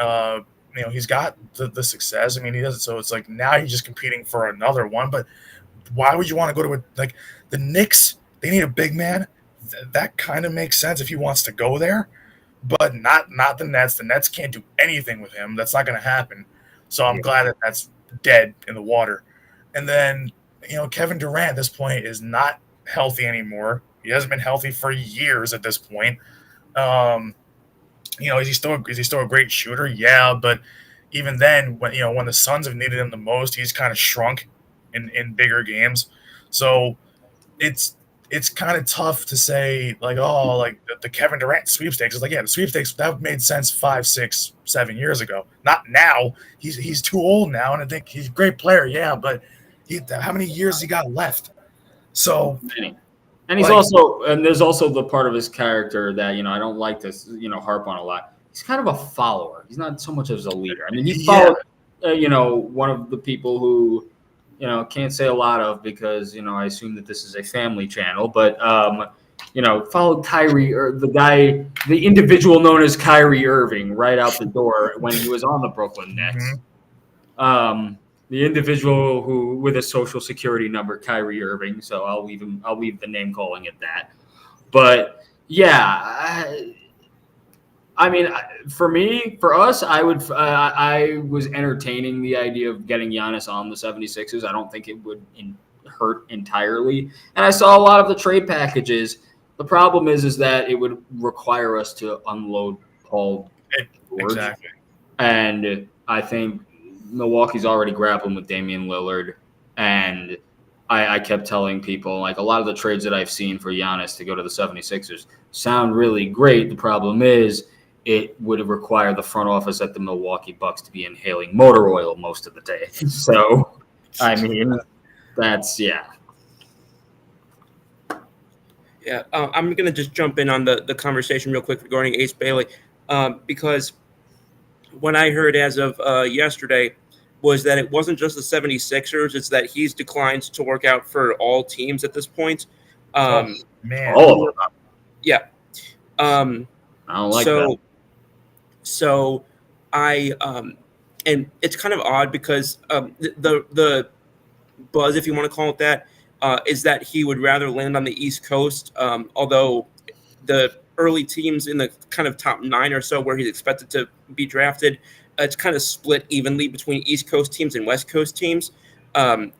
He's got the success. I mean, he does it. So it's like now he's just competing for another one. But why would you want to go to the Knicks? They need a big man. That kind of makes sense if he wants to go there, but not the Nets. The Nets can't do anything with him. That's not going to happen. So I'm glad that that's dead in the water. And then, Kevin Durant at this point is not healthy anymore. He hasn't been healthy for years at this point. Is he still a great shooter? Yeah, but even then, when the Suns have needed him the most, he's kind of shrunk in bigger games. So it's kind of tough to say like, oh, like the Kevin Durant sweepstakes. It's like, yeah, the sweepstakes that made sense 5, 6, 7 years ago. Not now. He's too old now, and I think he's a great player. Yeah, but how many years he got left? So, and he's also, and there's also the part of his character that I don't like to harp on a lot. He's kind of a follower. He's not so much as a leader. I mean, he followed, one of the people who. Can't say a lot of because, I assume that this is a family channel, but, followed Kyrie or the individual known as Kyrie Irving right out the door when he was on the Brooklyn Nets. Mm-hmm. The individual who with a social security number, Kyrie Irving. So I'll leave the name calling it that. But yeah, I mean, for us, I was entertaining the idea of getting Giannis on the 76ers. I don't think it would hurt entirely. And I saw a lot of the trade packages. The problem is that it would require us to unload Paul George. Exactly. And I think Milwaukee's already grappling with Damian Lillard. And I kept telling people, like, a lot of the trades that I've seen for Giannis to go to the 76ers sound really great. The problem is, it would require the front office at the Milwaukee Bucks to be inhaling motor oil most of the day. So, I mean, that's, yeah. Yeah, I'm going to just jump in on the conversation real quick regarding Ace Bailey, because what I heard as of yesterday was that it wasn't just the 76ers, it's that he's declined to work out for all teams at this point. Man. All of them. Yeah. I don't like that. So and it's kind of odd because the buzz, if you want to call it that, is that he would rather land on the East Coast, although the early teams in the kind of top 9 or so where he's expected to be drafted, it's kind of split evenly between East Coast teams and West Coast teams.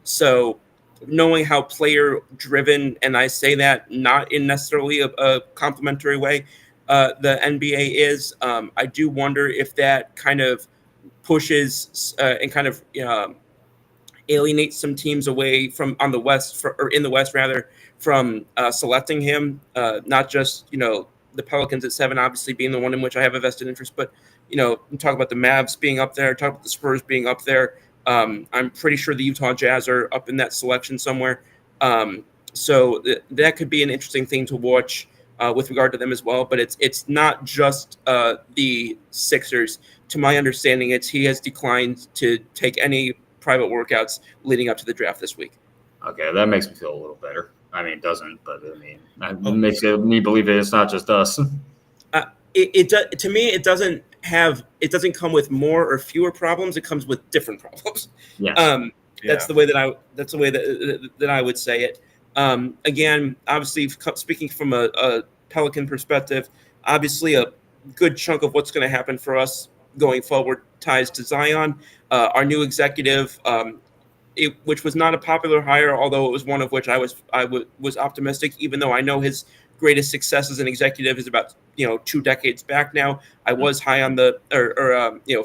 So knowing how player driven, and I say that not in necessarily a complimentary way, the NBA is, I do wonder if that kind of pushes and kind of alienates some teams away from on the West or in the West rather from selecting him. Not just the Pelicans at 7, obviously being the one in which I have a vested interest, but talk about the Mavs being up there, talk about the Spurs being up there. I'm pretty sure the Utah Jazz are up in that selection somewhere. So that could be an interesting thing to watch with regard to them as well. But it's not just the Sixers. To my understanding, he has declined to take any private workouts leading up to the draft this week. Okay, that makes me feel a little better. I mean, it doesn't, but I mean, it makes me believe it's not just us. To me, it doesn't come with more or fewer problems. It comes with different problems. Yes. That's the way that I would say it. Again, obviously, speaking from a Pelican perspective, obviously a good chunk of what's going to happen for us going forward ties to Zion, our new executive, which was not a popular hire, although it was one of which I was optimistic, even though I know his greatest success as an executive is about 2 decades back now. I was high on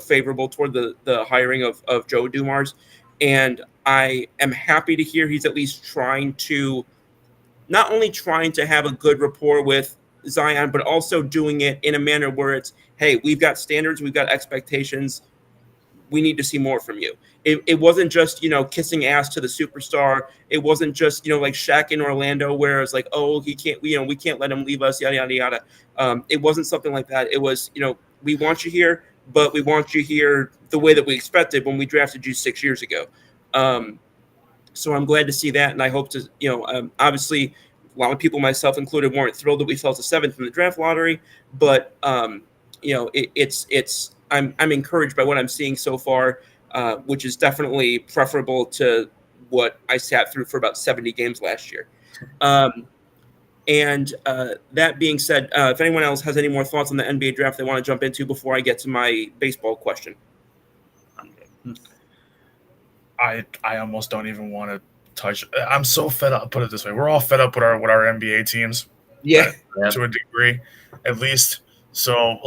favorable toward the hiring of Joe Dumars, and I am happy to hear he's at least not only trying to have a good rapport with Zion, but also doing it in a manner where it's, hey, we've got standards, we've got expectations, we need to see more from you. It wasn't just, kissing ass to the superstar. It wasn't just, like Shaq in Orlando, where it's like, oh, he can't, we can't let him leave us, yada, yada, yada. It wasn't something like that. It was, we want you here, but we want you here the way that we expected when we drafted you 6 years ago. So I'm glad to see that. And I hope to, obviously a lot of people, myself included, weren't thrilled that we fell to 7th in the draft lottery, but, I'm encouraged by what I'm seeing so far, which is definitely preferable to what I sat through for about 70 games last year. And that being said, if anyone else has any more thoughts on the NBA draft they want to jump into before I get to my baseball question. I almost don't even want to touch. I'm so fed up. Put it this way: we're all fed up with our NBA teams. Yeah, to a degree, at least. So,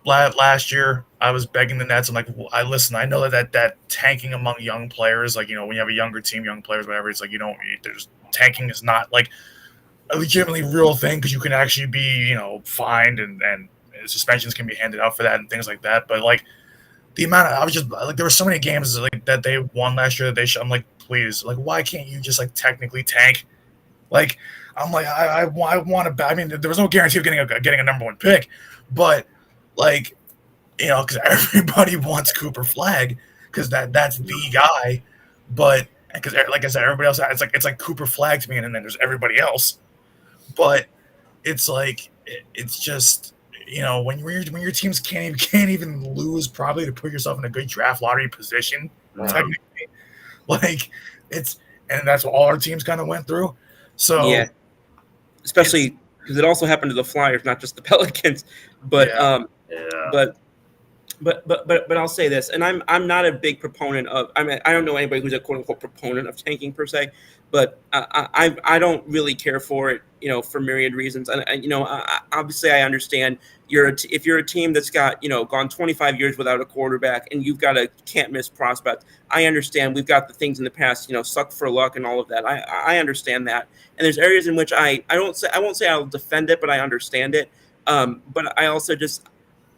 last year, I was begging the Nets. I'm like, I know that tanking among young players, like, when you have a younger team, young players, whatever, it's like there's tanking is not like a legitimately real thing because you can actually be fined and suspensions can be handed out for that and things like that. But like the amount I was just like, there were so many games like that they won last year that I'm like, please, like, why can't you just like technically tank? Like, I'm like, I want to. I mean, there was no guarantee of getting a number one pick, but like, because everybody wants Cooper Flag because that's the guy. But because, like I said, everybody else, it's like Cooper Flag to me, and then there's everybody else. But it's like it's just when your teams can't even lose probably to put yourself in a good draft lottery position technically, like and that's what all our teams kind of went through. So yeah, especially because it also happened to the Flyers, not just the Pelicans. But but I'll say this, and I'm not a big proponent of. I mean, I don't know anybody who's a quote unquote proponent of tanking per se, but I don't really care for it, for myriad reasons. And obviously I understand if you're a team that's got gone 25 years without a quarterback and you've got a can't miss prospect. I understand we've got the things in the past, suck for luck and all of that. I understand that, and there's areas in which I won't say I'll defend it, but I understand it. But I also just,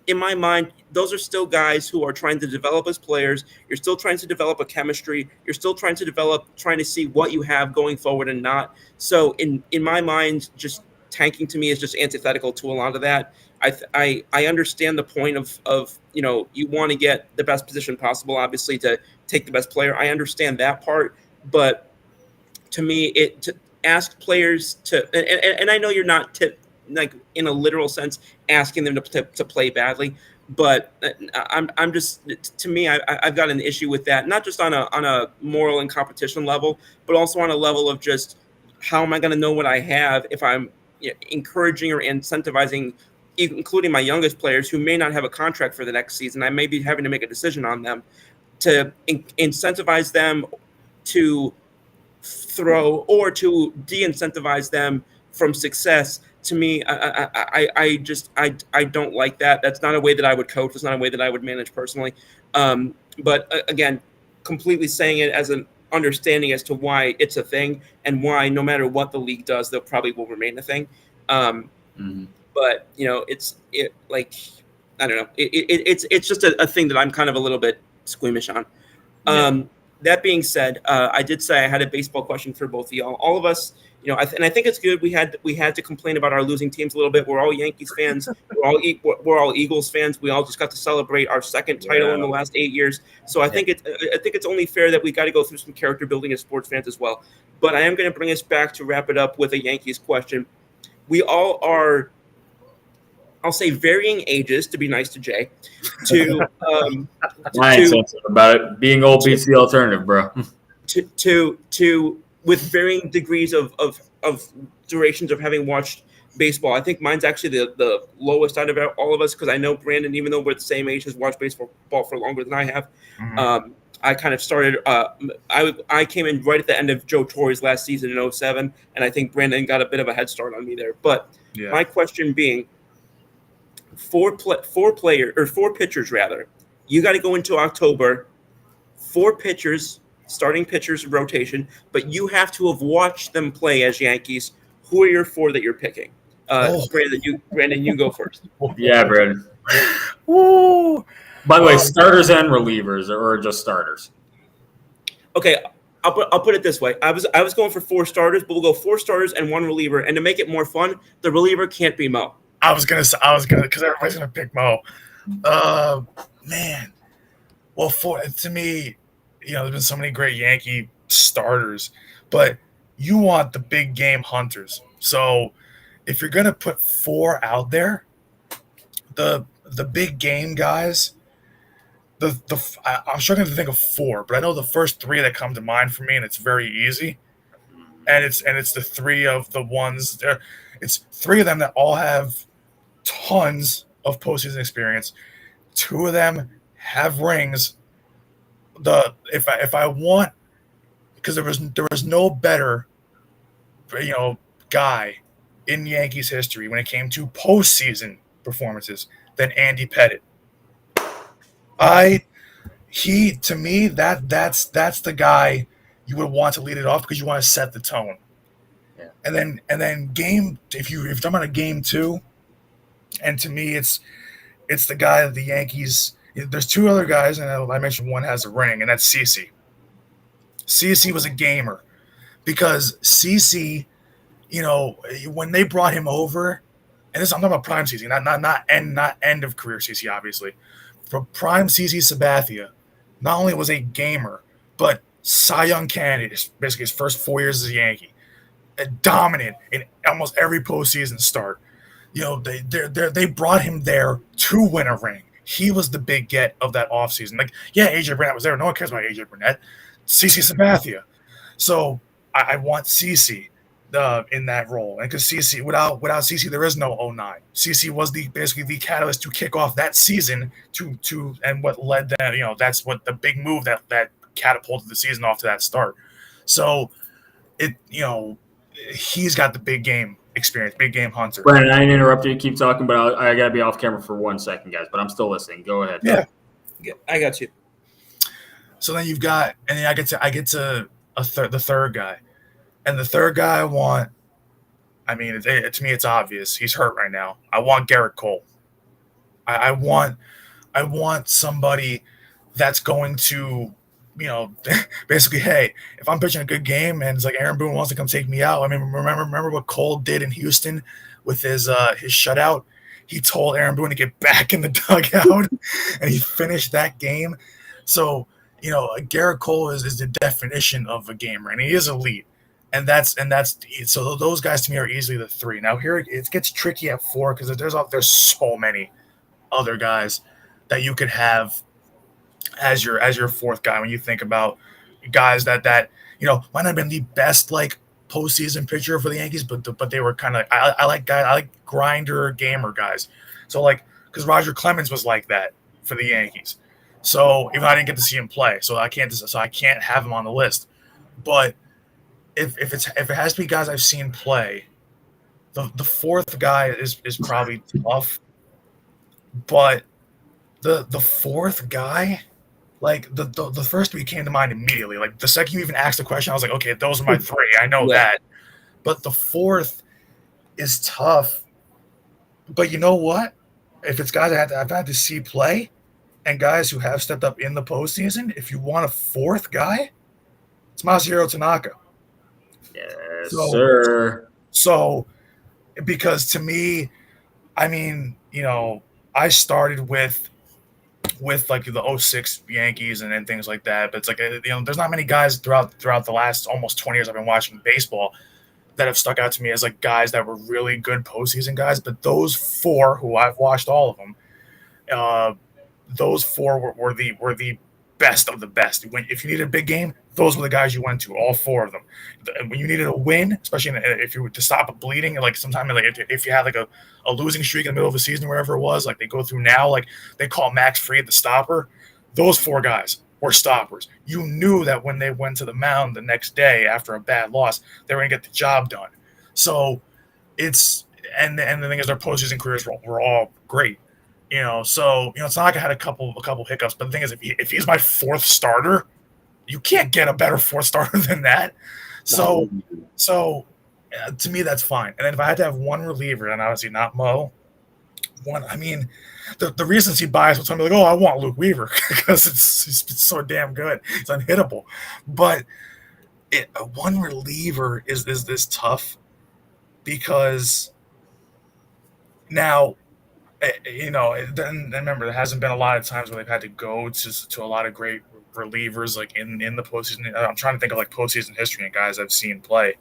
in my mind, those are still guys who are trying to develop as players. You're still trying to develop a chemistry. You're still trying to see what you have going forward and not. So in my mind, just tanking to me is just antithetical to a lot of that. I understand the point of you want to get the best position possible, obviously, to take the best player. I understand that part, but to me, to ask players to, and I know you're not like in a literal sense asking them to play badly, but I'm just, to me, I've got an issue with that, not just on a moral and competition level, but also on a level of just how am I going to know what I have if I'm encouraging or incentivizing, including my youngest players who may not have a contract for the next season. I may be having to make a decision on them to incentivize them to throw or to de-incentivize them from success. To me, I don't like that. That's not a way that I would coach. It's not a way that I would manage personally. But again, completely saying it as an understanding as to why it's a thing and why no matter what the league does, they'll probably will remain a thing. But like, I don't know. It's just a thing that I'm kind of a little bit squeamish on. That being said, I did say I had a baseball question for both of y'all. All of us, and I think it's good. We had to complain about our losing teams a little bit. We're all Yankees fans. We're all Eagles fans. We all just got to celebrate our second title in the last 8 years. So I think it's only fair that we got to go through some character building as sports fans as well. But I am going to bring us back to wrap it up with a Yankees question. We all are, I'll say, varying ages, to be nice to Jay, about it. Being old beats the alternative, bro. To with varying degrees of durations of having watched baseball. I think mine's actually the lowest out of all of us, because I know Brandon, even though we're the same age, has watched baseball for longer than I have. I kind of started. I came in right at the end of Joe Torre's last season in 2007, and I think Brandon got a bit of a head start on me there. But my question being, four pitchers rather. You got to go into October, 4 pitchers, starting pitchers rotation, but you have to have watched them play as Yankees. Who are your 4 that you're picking? Brandon, you go first. Yeah, Brandon. Woo! By the way, starters and relievers, or just starters? Okay, I'll put it this way. I was going for 4 starters, but we'll go 4 starters and 1 reliever. And to make it more fun, the reliever can't be Mo. I was gonna, because everybody's gonna pick Mo. Man, well, to me, there's been so many great Yankee starters, but you want the big game hunters. So if you're gonna put 4 out there, the big game guys, I'm struggling to think of 4, but I know the first 3 that come to mind for me, and it's very easy. And it's the 3 of the ones there. It's 3 of them that all have tons of postseason experience. 2 of them have rings. If I want, because there was no better, guy in Yankees history when it came to postseason performances than Andy Pettitte. To me, that's the guy you would want to lead it off because you want to set the tone. Yeah. And then if you're talking about a game 2, and to me it's the guy that the Yankees. There's 2 other guys, and I mentioned one has a ring, and that's CeCe. CeCe was a gamer because CeCe, when they brought him over, and this I'm talking about prime CeCe, not end of career CeCe, obviously. For prime CeCe Sabathia, not only was a gamer, but Cy Young candidate, basically his first 4 years as a Yankee, dominant in almost every postseason start. They brought him there to win a ring. He was the big get of that offseason. Like, yeah, AJ Burnett was there. No one cares about AJ Burnett. CeCe Sabathia. So I want CeCe in that role. And because CeCe, without CeCe, there is no 09. CeCe was basically the catalyst to kick off that season and what led them, that's what the big move that catapulted the season off to that start. So he's got the big game experience, big game hunter. Brandon, I didn't interrupt you. Keep talking, but I got to be off camera for 1 second, guys. But I'm still listening. Go ahead. Yeah, I got you. So then you've got, and then I get to the third guy, and the third guy I want. I mean, to me, it's obvious. He's hurt right now. I want Garrett Cole. I want somebody that's going to, basically, hey, if I'm pitching a good game and it's like Aaron Boone wants to come take me out. I mean, remember what Cole did in Houston with his shutout? He told Aaron Boone to get back in the dugout, and he finished that game. So, Garrett Cole is the definition of a gamer, and he is elite. And that's so those guys to me are easily the 3. Now here it gets tricky at 4 because there's so many other guys that you could have as your 4th guy when you think about guys that might not have been the best like postseason pitcher for the Yankees, but they were kind of I like grinder gamer guys. So like because Roger Clemens was like that for the Yankees. So even though I didn't get to see him play, so I can't have him on the list. But if it has to be guys I've seen play, the 4th guy is probably tough. But the 4th guy, like the first 3 came to mind immediately. Like the second you even asked the question, I was like, okay, those are my 3. I know that. But the 4th is tough. But you know what? If it's guys I've had to see play and guys who have stepped up in the postseason, if you want a 4th guy, it's Masahiro Tanaka. Yes, sir. So, because to me, I mean, I started with like the 06 Yankees and things like that. But it's like, there's not many guys throughout the last almost 20 years I've been watching baseball that have stuck out to me as like guys that were really good postseason guys. But those 4 who I've watched all of them, those 4 were the best of the best. If you needed a big game, those were the guys you went to, all 4 of them. When you needed a win, especially if you were to stop a bleeding, like sometimes like if you had like a losing streak in the middle of the season or whatever it was, like they go through now, like they call Max Fried the stopper. Those 4 guys were stoppers. You knew that when they went to the mound the next day after a bad loss, they were going to get the job done. So it's and the thing is their postseason careers were all great. So it's not like I had a couple hiccups, but the thing is, if he's my 4th starter, you can't get a better 4th starter than that. So to me, that's fine. And then if I had to have one reliever, and obviously not Mo, I mean, the recency bias will tell me like, oh, I want Luke Weaver because it's so damn good, it's unhittable. But one reliever is this tough because now. Remember, there hasn't been a lot of times where they've had to go to a lot of great relievers like in the postseason. I'm trying to think of like postseason history and guys I've seen play.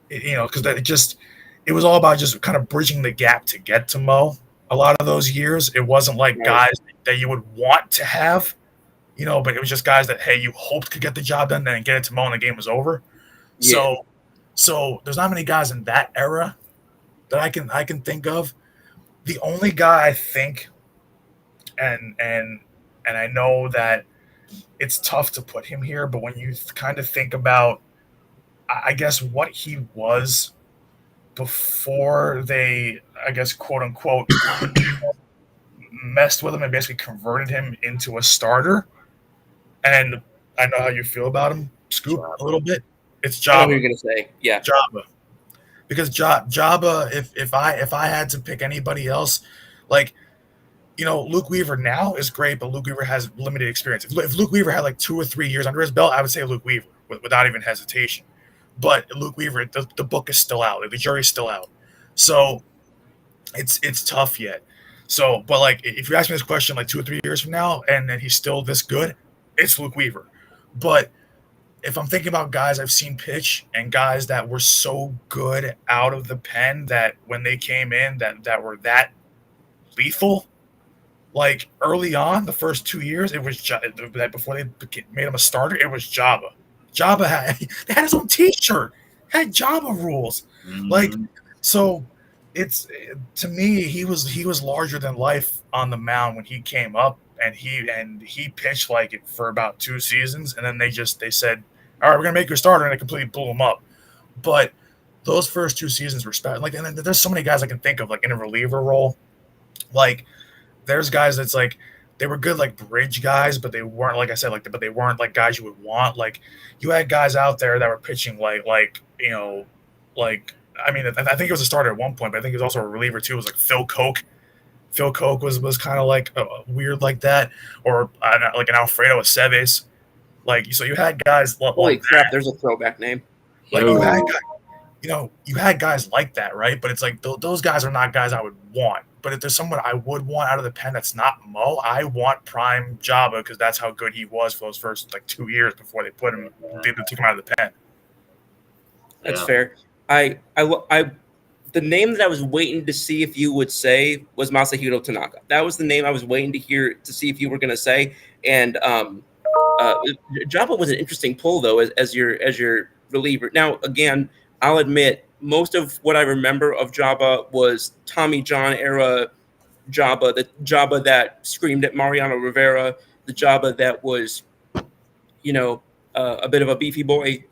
Because it was all about just kind of bridging the gap to get to Mo. A lot of those years, it wasn't like guys that you would want to have, but it was just guys that, hey, you hoped could get the job done, then get it to Mo and the game was over. Yeah. So there's not many guys in that era that I can think of. The only guy I think, and I know that it's tough to put him here, but when you kind of think about, I guess, what he was before they, I guess, quote unquote, messed with him and basically converted him into a starter. And I know how you feel about him, Scoop, a little bit. It's I know who Jabba. you're gonna say. Yeah. Jabba. Because Jabba, if I had to pick anybody else, like, Luke Weaver now is great, but Luke Weaver has limited experience. If Luke Weaver had like 2 or 3 years under his belt, I would say Luke Weaver without even hesitation. But Luke Weaver, the book is still out, the jury's still out, so it's tough yet. So, but like, if you ask me this question like 2 or 3 years from now, and then he's still this good, it's Luke Weaver. But if I'm thinking about guys I've seen pitch and guys that were so good out of the pen that when they came in that were that lethal, like early on, the first 2 years, it was that before they made him a starter, it was Jabba. Jabba they had his own T-shirt, had Jabba rules, like, so. It's, to me, he was larger than life on the mound when he came up, and he pitched like it for about 2 seasons, and then they said, all right, we're gonna make you a starter, and they completely blew him up. But those first 2 seasons were special. Like, and there's so many guys I can think of, like in a reliever role. Like, there's guys that's like they were good, like bridge guys, but they weren't, like I said, but they weren't like guys you would want. Like, you had guys out there that were pitching like I mean, I think it was a starter at one point, but I think he was also a reliever too. It was like Phil Koch. Phil Koch was kind of like weird like that, or like an Alfredo Aceves. Like, so you had guys. Holy crap! There's a throwback name. Like, you had guys like that, right? But it's like those guys are not guys I would want. But if there's someone I would want out of the pen that's not Mo, I want prime Jabba, because that's how good he was for those first like 2 years before they took him out of the pen. That's fair. The name that I was waiting to see if you would say was Masahiro Tanaka. That was the name I was waiting to hear to see if you were going to say. And Jabba was an interesting pull though as your reliever. Now again, I'll admit most of what I remember of Jabba was Tommy John era Jabba, the Jabba that screamed at Mariano Rivera, the Jabba that was, a bit of a beefy boy,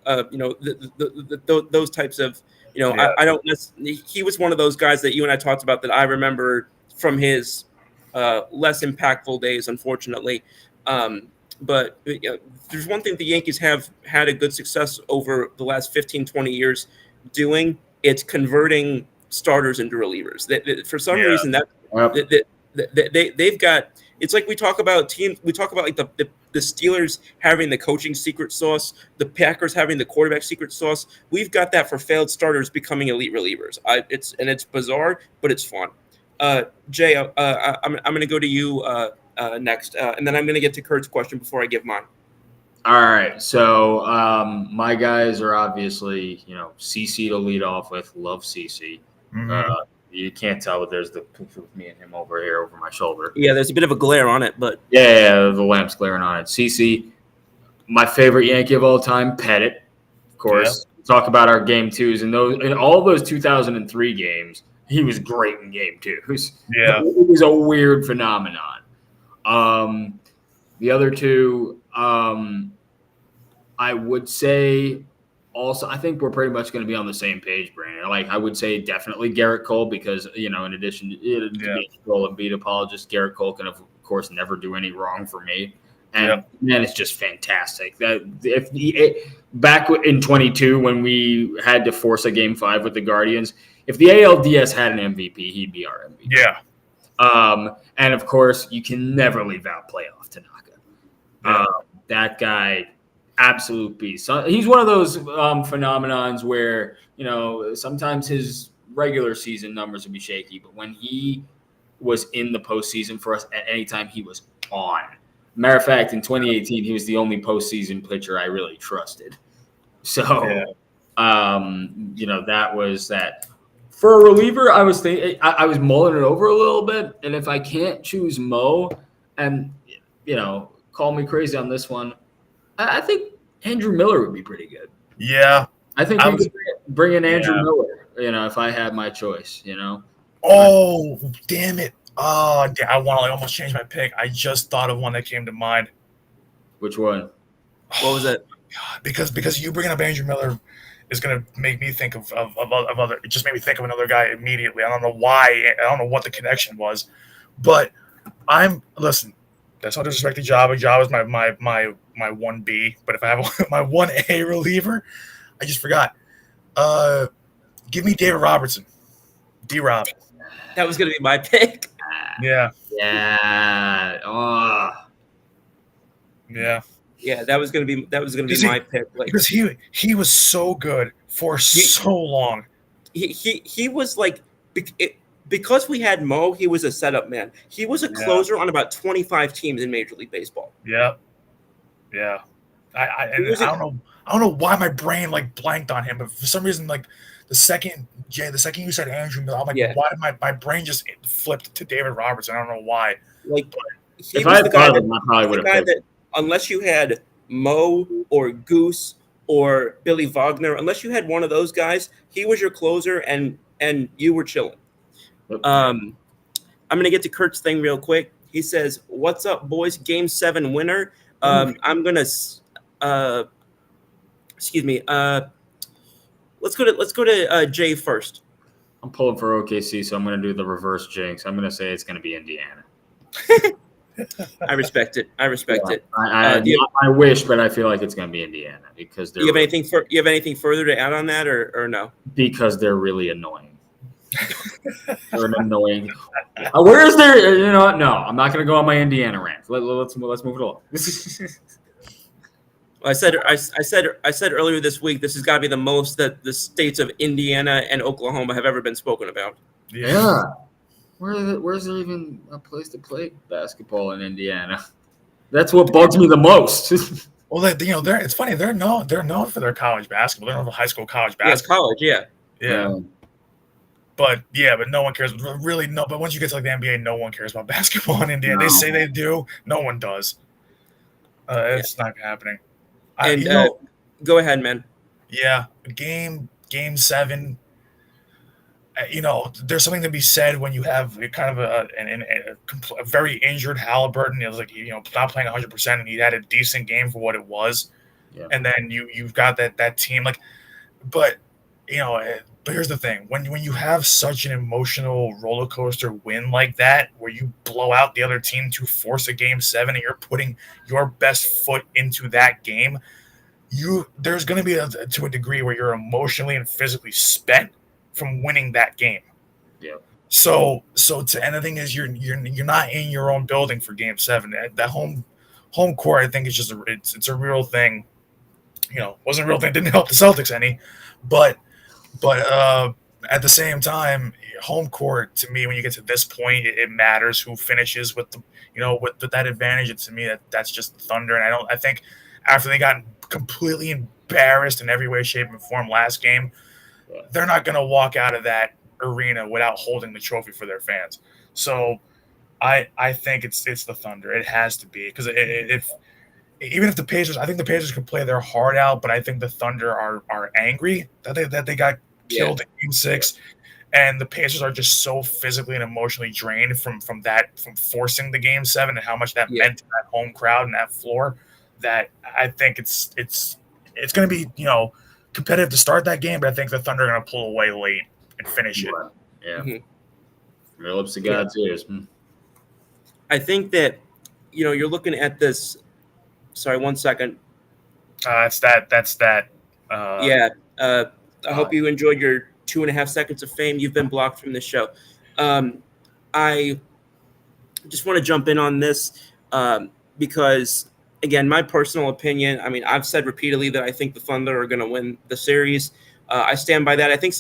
those types of, I don't necessarily, he was one of those guys that you and I talked about that I remember from his less impactful days, unfortunately. But there's one thing the Yankees have had a good success over the last 15, 20 years doing. It's converting starters into relievers. For some reason, they've got. It's like we talk about teams. We talk about like the Steelers having the coaching secret sauce, the Packers having the quarterback secret sauce. We've got that for failed starters becoming elite relievers. It's bizarre, but it's fun. Jay, I'm going to go to you next, and then I'm going to get to Kurt's question before I give mine. All right, so my guys are obviously CC to lead off with. Love CC. Mm-hmm. You can't tell, but there's the picture of me and him over here over my shoulder. Yeah, there's a bit of a glare on it, but yeah, the lamp's glaring on it. CC, my favorite Yankee of all time, Pettit, of course. Yeah. Talk about our game twos, and all those 2003 games, he was great in game twos. Yeah, it was a weird phenomenon. The other two, I would say. Also, I think we're pretty much going to be on the same page, Brandon. Like, I would say definitely Garrett Cole, because, in addition to being a Cole and beat apologist, Garrett Cole can, of course, never do any wrong for me. And, man, it's just fantastic. That back in 22, when we had to force a Game 5 with the Guardians, if the ALDS had an MVP, he'd be our MVP. Yeah. And, of course, you can never leave out playoff Tanaka. Yeah. That guy – absolute beast. So he's one of those phenomenons where, sometimes his regular season numbers would be shaky, but when he was in the postseason for us at any time, he was on. Matter of fact, in 2018, he was the only postseason pitcher I really trusted. So, that was that. For a reliever, I was thinking, I was mulling it over a little bit, and if I can't choose Mo, and call me crazy on this one, I think Andrew Miller would be pretty good. Yeah. I think we could bring in Andrew Miller, if I had my choice, Oh, damn it. Oh, I almost changed my pick. I just thought of one that came to mind. Which one? What was it? Because you bringing up Andrew Miller, is going to make me think of other. It just made me think of another guy immediately. I don't know why. I don't know what the connection was, but listen. That's no disrespect to Java. Java is my 1B. But if I have my 1A reliever, I just forgot. Give me David Robertson. D-Rob. That was going to be my pick. Yeah. Yeah. Oh. Yeah. Yeah, that was going to be my pick. Like, because he was so good for so long. He was like because we had Mo, he was a setup man. He was a closer on about 25 teams in Major League Baseball. Yeah. Yeah. I don't know why my brain like blanked on him, but for some reason, like the second you said Andrew Miller, I'm like, why did my brain just flipped to David Robertson? I don't know why. Like, if I had thought of him, I probably would have picked. Unless you had Mo or Goose or Billy Wagner, unless you had one of those guys, he was your closer, and you were chilling. I'm gonna get to Kurt's thing real quick. He says, "What's up, boys? Game 7 winner." I'm gonna. Excuse me. Let's go to Jay first. I'm pulling for OKC, so I'm going to do the reverse jinx. I'm going to say it's going to be Indiana. I respect it. I wish, but I feel like it's going to be Indiana because they're. You have anything further to add on that, or no? Because they're really annoying. They're annoying. Where is there? You know what? No, I'm not going to go on my Indiana rant. Let's move it along. I said earlier this week, this has got to be the most that the states of Indiana and Oklahoma have ever been spoken about. Yeah. Where's there even a place to play basketball in Indiana? That's what bugs me the most. Well, it's funny. They're known for their college basketball. They're known for high school college basketball. Yeah, it's college. Yeah. But no one cares. Really, no. But once you get to like the NBA, no one cares about basketball in Indiana. No. They say they do. No one does. It's not happening. Go ahead, man. Yeah, game 7. There's something to be said when you have kind of a very injured Halliburton. It was like not playing 100%, and he had a decent game for what it was. Yeah. And then you've got that team but here's the thing: when you have such an emotional roller coaster win like that, where you blow out the other team to force a game 7, and you're putting your best foot into that game. There's going to be to a degree where you're emotionally and physically spent from winning that game. Yeah. So to anything is you're not in your own building for game 7. That home court, I think, is just it's a real thing. Wasn't a real thing. It didn't help the Celtics any, but at the same time, home court to me, when you get to this point, it matters who finishes with with that advantage. And to me, that's just Thunder. And I think after they got completely embarrassed in every way, shape, and form last game, they're not going to walk out of that arena without holding the trophy for their fans. So I think it's the Thunder. It has to be, because even if the Pacers, I think the Pacers can play their heart out, but I think the Thunder are angry that they got killed in Game 6, and the Pacers are just so physically and emotionally drained from forcing the Game 7 and how much that meant to that home crowd and that floor, that I think it's going to be competitive to start that game, but I think the Thunder are going to pull away late and finish it. Yeah, mm-hmm. Real lips to God's ears. I think that you're looking at this. Sorry, 1 second. That's that. I hope you enjoyed your 2.5 seconds of fame. You've been blocked from the show. I just want to jump in on this because, again, my personal opinion, I mean, I've said repeatedly that I think the Thunder are going to win the series. I stand by that. I think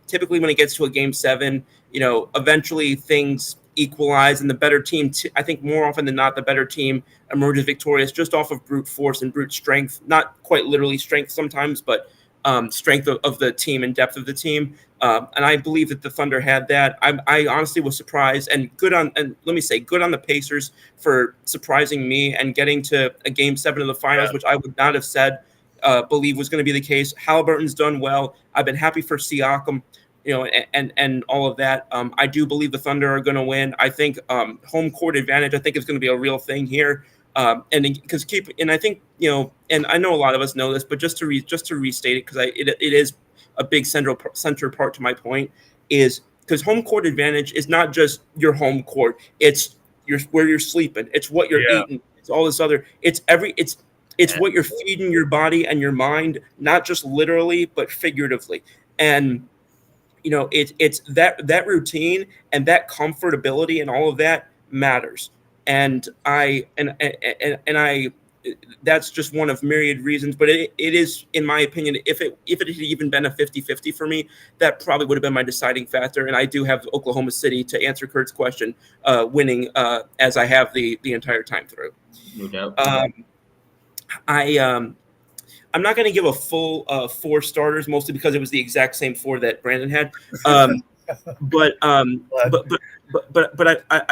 typically when it gets to a game 7, eventually things equalize, and the better team, I think more often than not, the better team emerges victorious just off of brute force and brute strength, not quite literally strength sometimes, but strength of the team and depth of the team. And I believe that the Thunder had that. I honestly was surprised, and good on the Pacers for surprising me and getting to a game 7 of the finals, which I would not have said believe was going to be the case. Halliburton's done well. I've been happy for Siakam, and all of that. I do believe the Thunder are going to win. I think home court advantage, I think, is going to be a real thing here. And because I think and I know a lot of us know this, but just to restate it, because it is a big central part to my point, is because home court advantage is not just your home court; it's where you're sleeping, it's what you're eating, it's all this other, it's what you're feeding your body and your mind, not just literally but figuratively. And it's that routine and that comfortability and all of that matters. And I that's just one of myriad reasons, but it is, in my opinion, if it had even been a 50-50 for me, that probably would have been my deciding factor. And I do have Oklahoma City, to answer Kurt's question, winning, as I have the entire time through. No doubt. I'm not going to give a full 4 starters, mostly because it was the exact same 4 that Brandon had. But I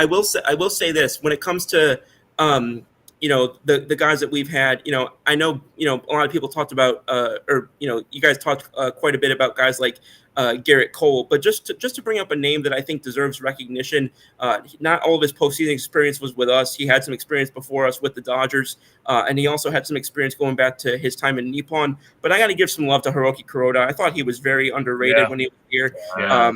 will say this: when it comes to the guys that we've had, I know a lot of people talked about, or you guys talked quite a bit about guys like Garrett Cole, but just to bring up a name that I think deserves recognition. Not all of his postseason experience was with us. He had some experience before us with the Dodgers, and he also had some experience going back to his time in Nippon. But I got to give some love to Hiroki Kuroda. I thought he was very underrated when he was here. Yeah.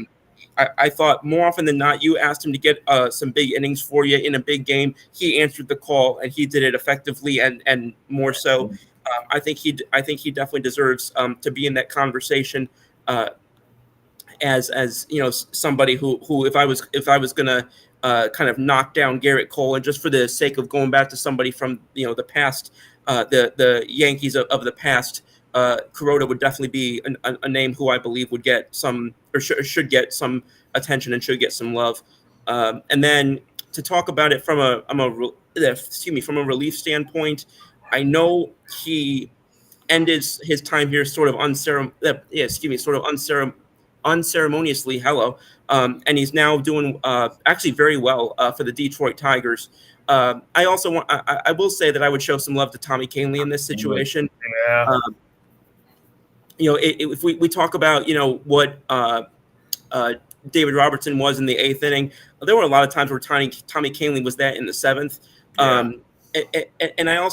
I thought more often than not, you asked him to get some big innings for you in a big game. He answered the call, and he did it effectively and more so. I think he definitely deserves to be in that conversation. As somebody who if I was gonna kind of knock down Garrett Cole, and just for the sake of going back to somebody from the past, the Yankees of the past, Kuroda would definitely be a name who I believe would get some, or should get some attention and should get some love. And then to talk about it from a relief standpoint, I know he ended his time here sort of unceremoniously. And he's now doing actually very well for the Detroit Tigers. I will say that I would show some love to Tommy Kahnle in this situation. Yeah. If we talk about what David Robertson was in the 8th inning, there were a lot of times where Tommy Kahnle was that in the 7th. And I'll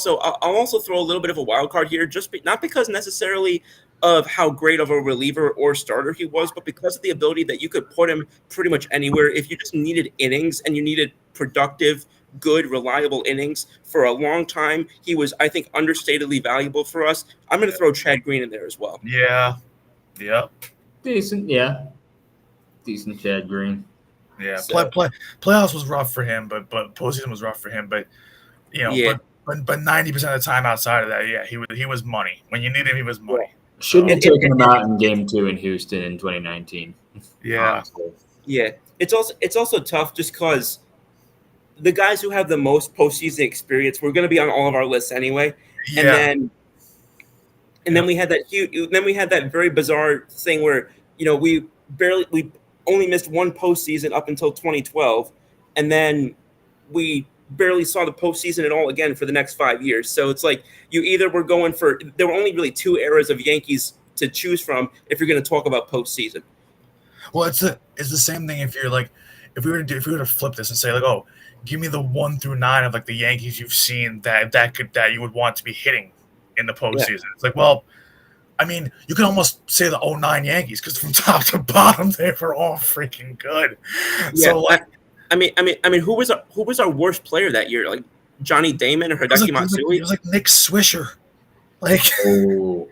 also throw a little bit of a wild card here, not because necessarily of how great of a reliever or starter he was, but because of the ability that you could put him pretty much anywhere. If you just needed innings and you needed productive, good, reliable innings for a long time, he was, I think, understatedly valuable for us. I'm going to throw Chad Green in there as well. Yeah. Yep. Decent Chad Green. Yeah. Playoffs was rough for him, but postseason was rough for him. But but 90% of the time outside of that, he was money. When you need him, he was money. Shouldn't have taken him out in Game 2 in Houston in 2019. Yeah. Honestly. Yeah. It's also tough just because the guys who have the most postseason experience were going to be on all of our lists anyway. Yeah. And then we had that very bizarre thing where we only missed one postseason up until 2012, and then we barely saw the postseason at all again for the next 5 years. So it's like you either were going for, there were only really 2 eras of Yankees to choose from if you're going to talk about postseason. Well, it's the same thing if you're like, if we were to flip this and say like, oh, give me the 1 through 9 of like the Yankees you've seen that you would want to be hitting in the postseason. Yeah. It's like, well, I mean, you can almost say the 09 Yankees because from top to bottom they were all freaking good. Yeah, so like, I mean, who was our worst player that year? Like Johnny Damon or Hideki Matsui? It was like Nick Swisher, like, or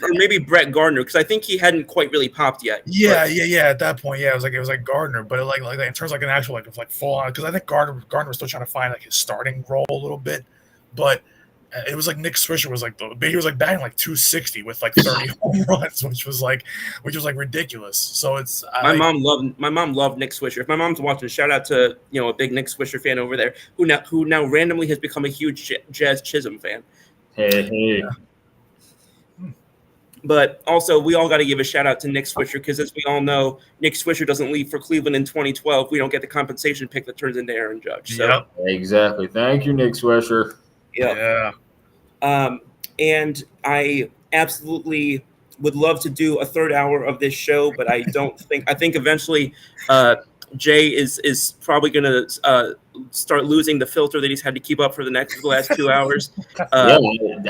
maybe Brett Gardner, because I think he hadn't quite really popped yet. Yeah. At that point, it was like Gardner, but like in terms of like an actual like full on, because I think Gardner was still trying to find like his starting role a little bit, but it was like Nick Swisher was like he was like batting like 260 with like 30 home runs, which was like ridiculous. So it's my mom loved Nick Swisher. If my mom's watching, shout out to a big Nick Swisher fan over there who now randomly has become a huge Jazz Chisholm fan. Hey. Yeah. But also, we all got to give a shout out to Nick Swisher, because as we all know, Nick Swisher doesn't leave for Cleveland in 2012. We don't get the compensation pick that turns into Aaron Judge. So. Yep. Exactly. Thank you, Nick Swisher. Yeah. And I absolutely would love to do a 3rd hour of this show, but I think eventually Jay is probably going to start losing the filter that he's had to keep up for the last 2 hours. Yeah,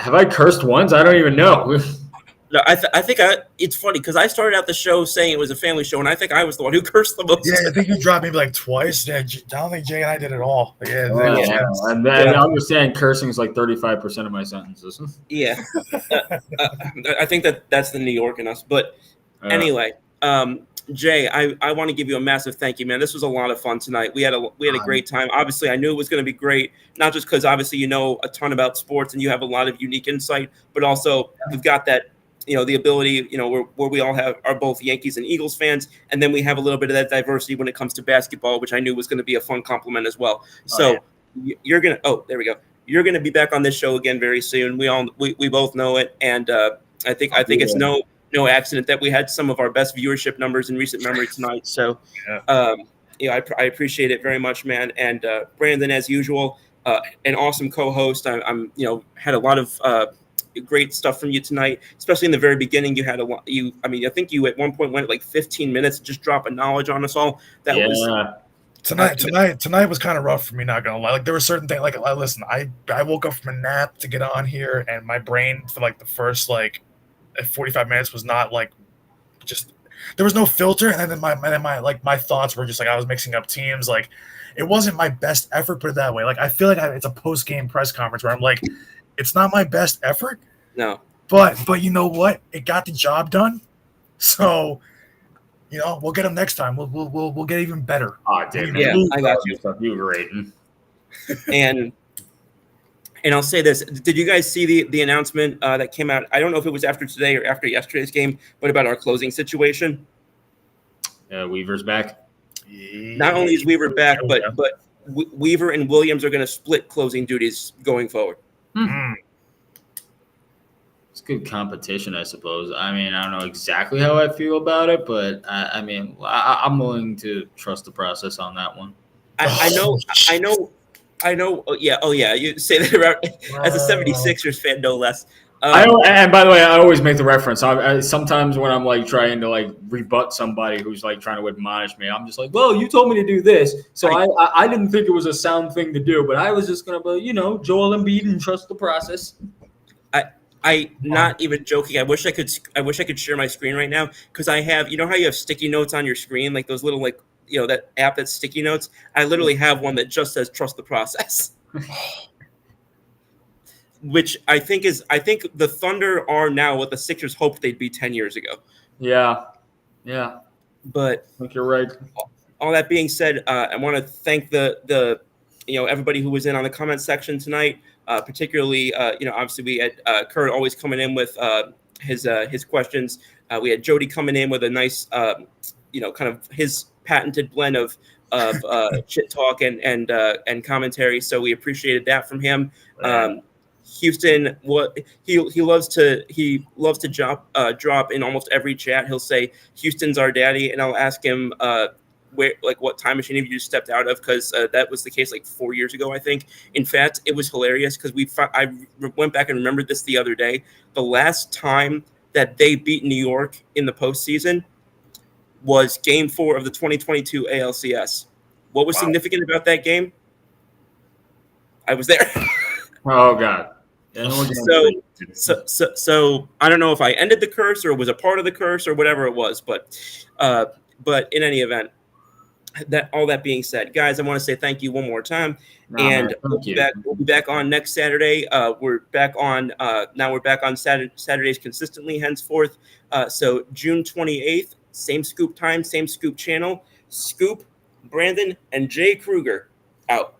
have I cursed once? I don't even know. No, I think it's funny because I started out the show saying it was a family show, and I think I was the one who cursed the most. Yeah, I think you dropped maybe like twice. Yeah, I don't think Jay and I did it all. Yeah, and then I understand cursing is like 35% of my sentences. Yeah, I think that's the New York in us. But anyway, Jay, I want to give you a massive thank you, man. This was a lot of fun tonight. We had a great time. Obviously, I knew it was going to be great, not just because obviously you know a ton about sports and you have a lot of unique insight, but also you've got that. The ability, where we all are both Yankees and Eagles fans, and then we have a little bit of that diversity when it comes to basketball, which I knew was going to be a fun compliment as well. You're gonna. Oh, there we go. You're gonna be back on this show again very soon. We both know it, and I think it's no accident that we had some of our best viewership numbers in recent memory tonight. So, I appreciate it very much, man. And Brandon, as usual, an awesome co-host. I'm had a lot of great stuff from you tonight, especially in the very beginning. You had a lot. I think you at one point went like 15 minutes, just dropping knowledge on us all. That was tonight was kind of rough for me. Not gonna lie. Like there were certain things. Like listen, I woke up from a nap to get on here, and my brain for like the first 45 minutes was not like just there was no filter, and then my thoughts were just like I was mixing up teams. Like it wasn't my best effort. Put it that way. Like I feel like it's a post game press conference where I'm like. It's not my best effort. No. But you know what? It got the job done. So, we'll get them next time. We'll get even better. Oh, David. Yeah, I got you. You were great. And I'll say this. Did you guys see the announcement that came out? I don't know if it was after today or after yesterday's game, but about our closing situation. Weaver's back. Not only is Weaver back, but Weaver and Williams are going to split closing duties going forward. It's good competition, I suppose. I mean, I don't know exactly how I feel about it, but I'm willing to trust the process on that one. I know. Oh yeah. You say that as a 76ers fan, no less. And by the way, I always make the reference. I sometimes when I'm like trying to like rebut somebody who's like trying to admonish me, I'm just like, well, you told me to do this, so I didn't think it was a sound thing to do, but I was just gonna, Joel Embiid and trust the process. I not even joking. I wish I could share my screen right now because I have. You know how you have sticky notes on your screen, like those little that app that's sticky notes. I literally have one that just says trust the process. Which I think the Thunder are now what the Sixers hoped they'd be 10 years ago. Yeah. But I think you're right. All that being said, I want to thank the everybody who was in on the comment section tonight. Particularly, obviously we had Kurt always coming in with his questions. We had Jody coming in with a nice, kind of his patented blend of shit talk and commentary. So we appreciated that from him. Houston, he loves to drop in almost every chat. He'll say Houston's our daddy, and I'll ask him what time machine have you stepped out of, because that was the case 4 years ago, I think. In fact, it was hilarious because I went back and remembered this the other day. The last time that they beat New York in the postseason was Game 4 of the 2022 ALCS. What was significant about that game? I was there. Oh God. So I don't know if I ended the curse or was a part of the curse or whatever it was, but in any event, all that being said, guys, I want to say thank you one more time, we'll be back on next Saturday. We're back on Saturdays consistently henceforth. So June 28th, same Scoop time, same Scoop channel. Scoop, Brandon, and Jay Cruger out.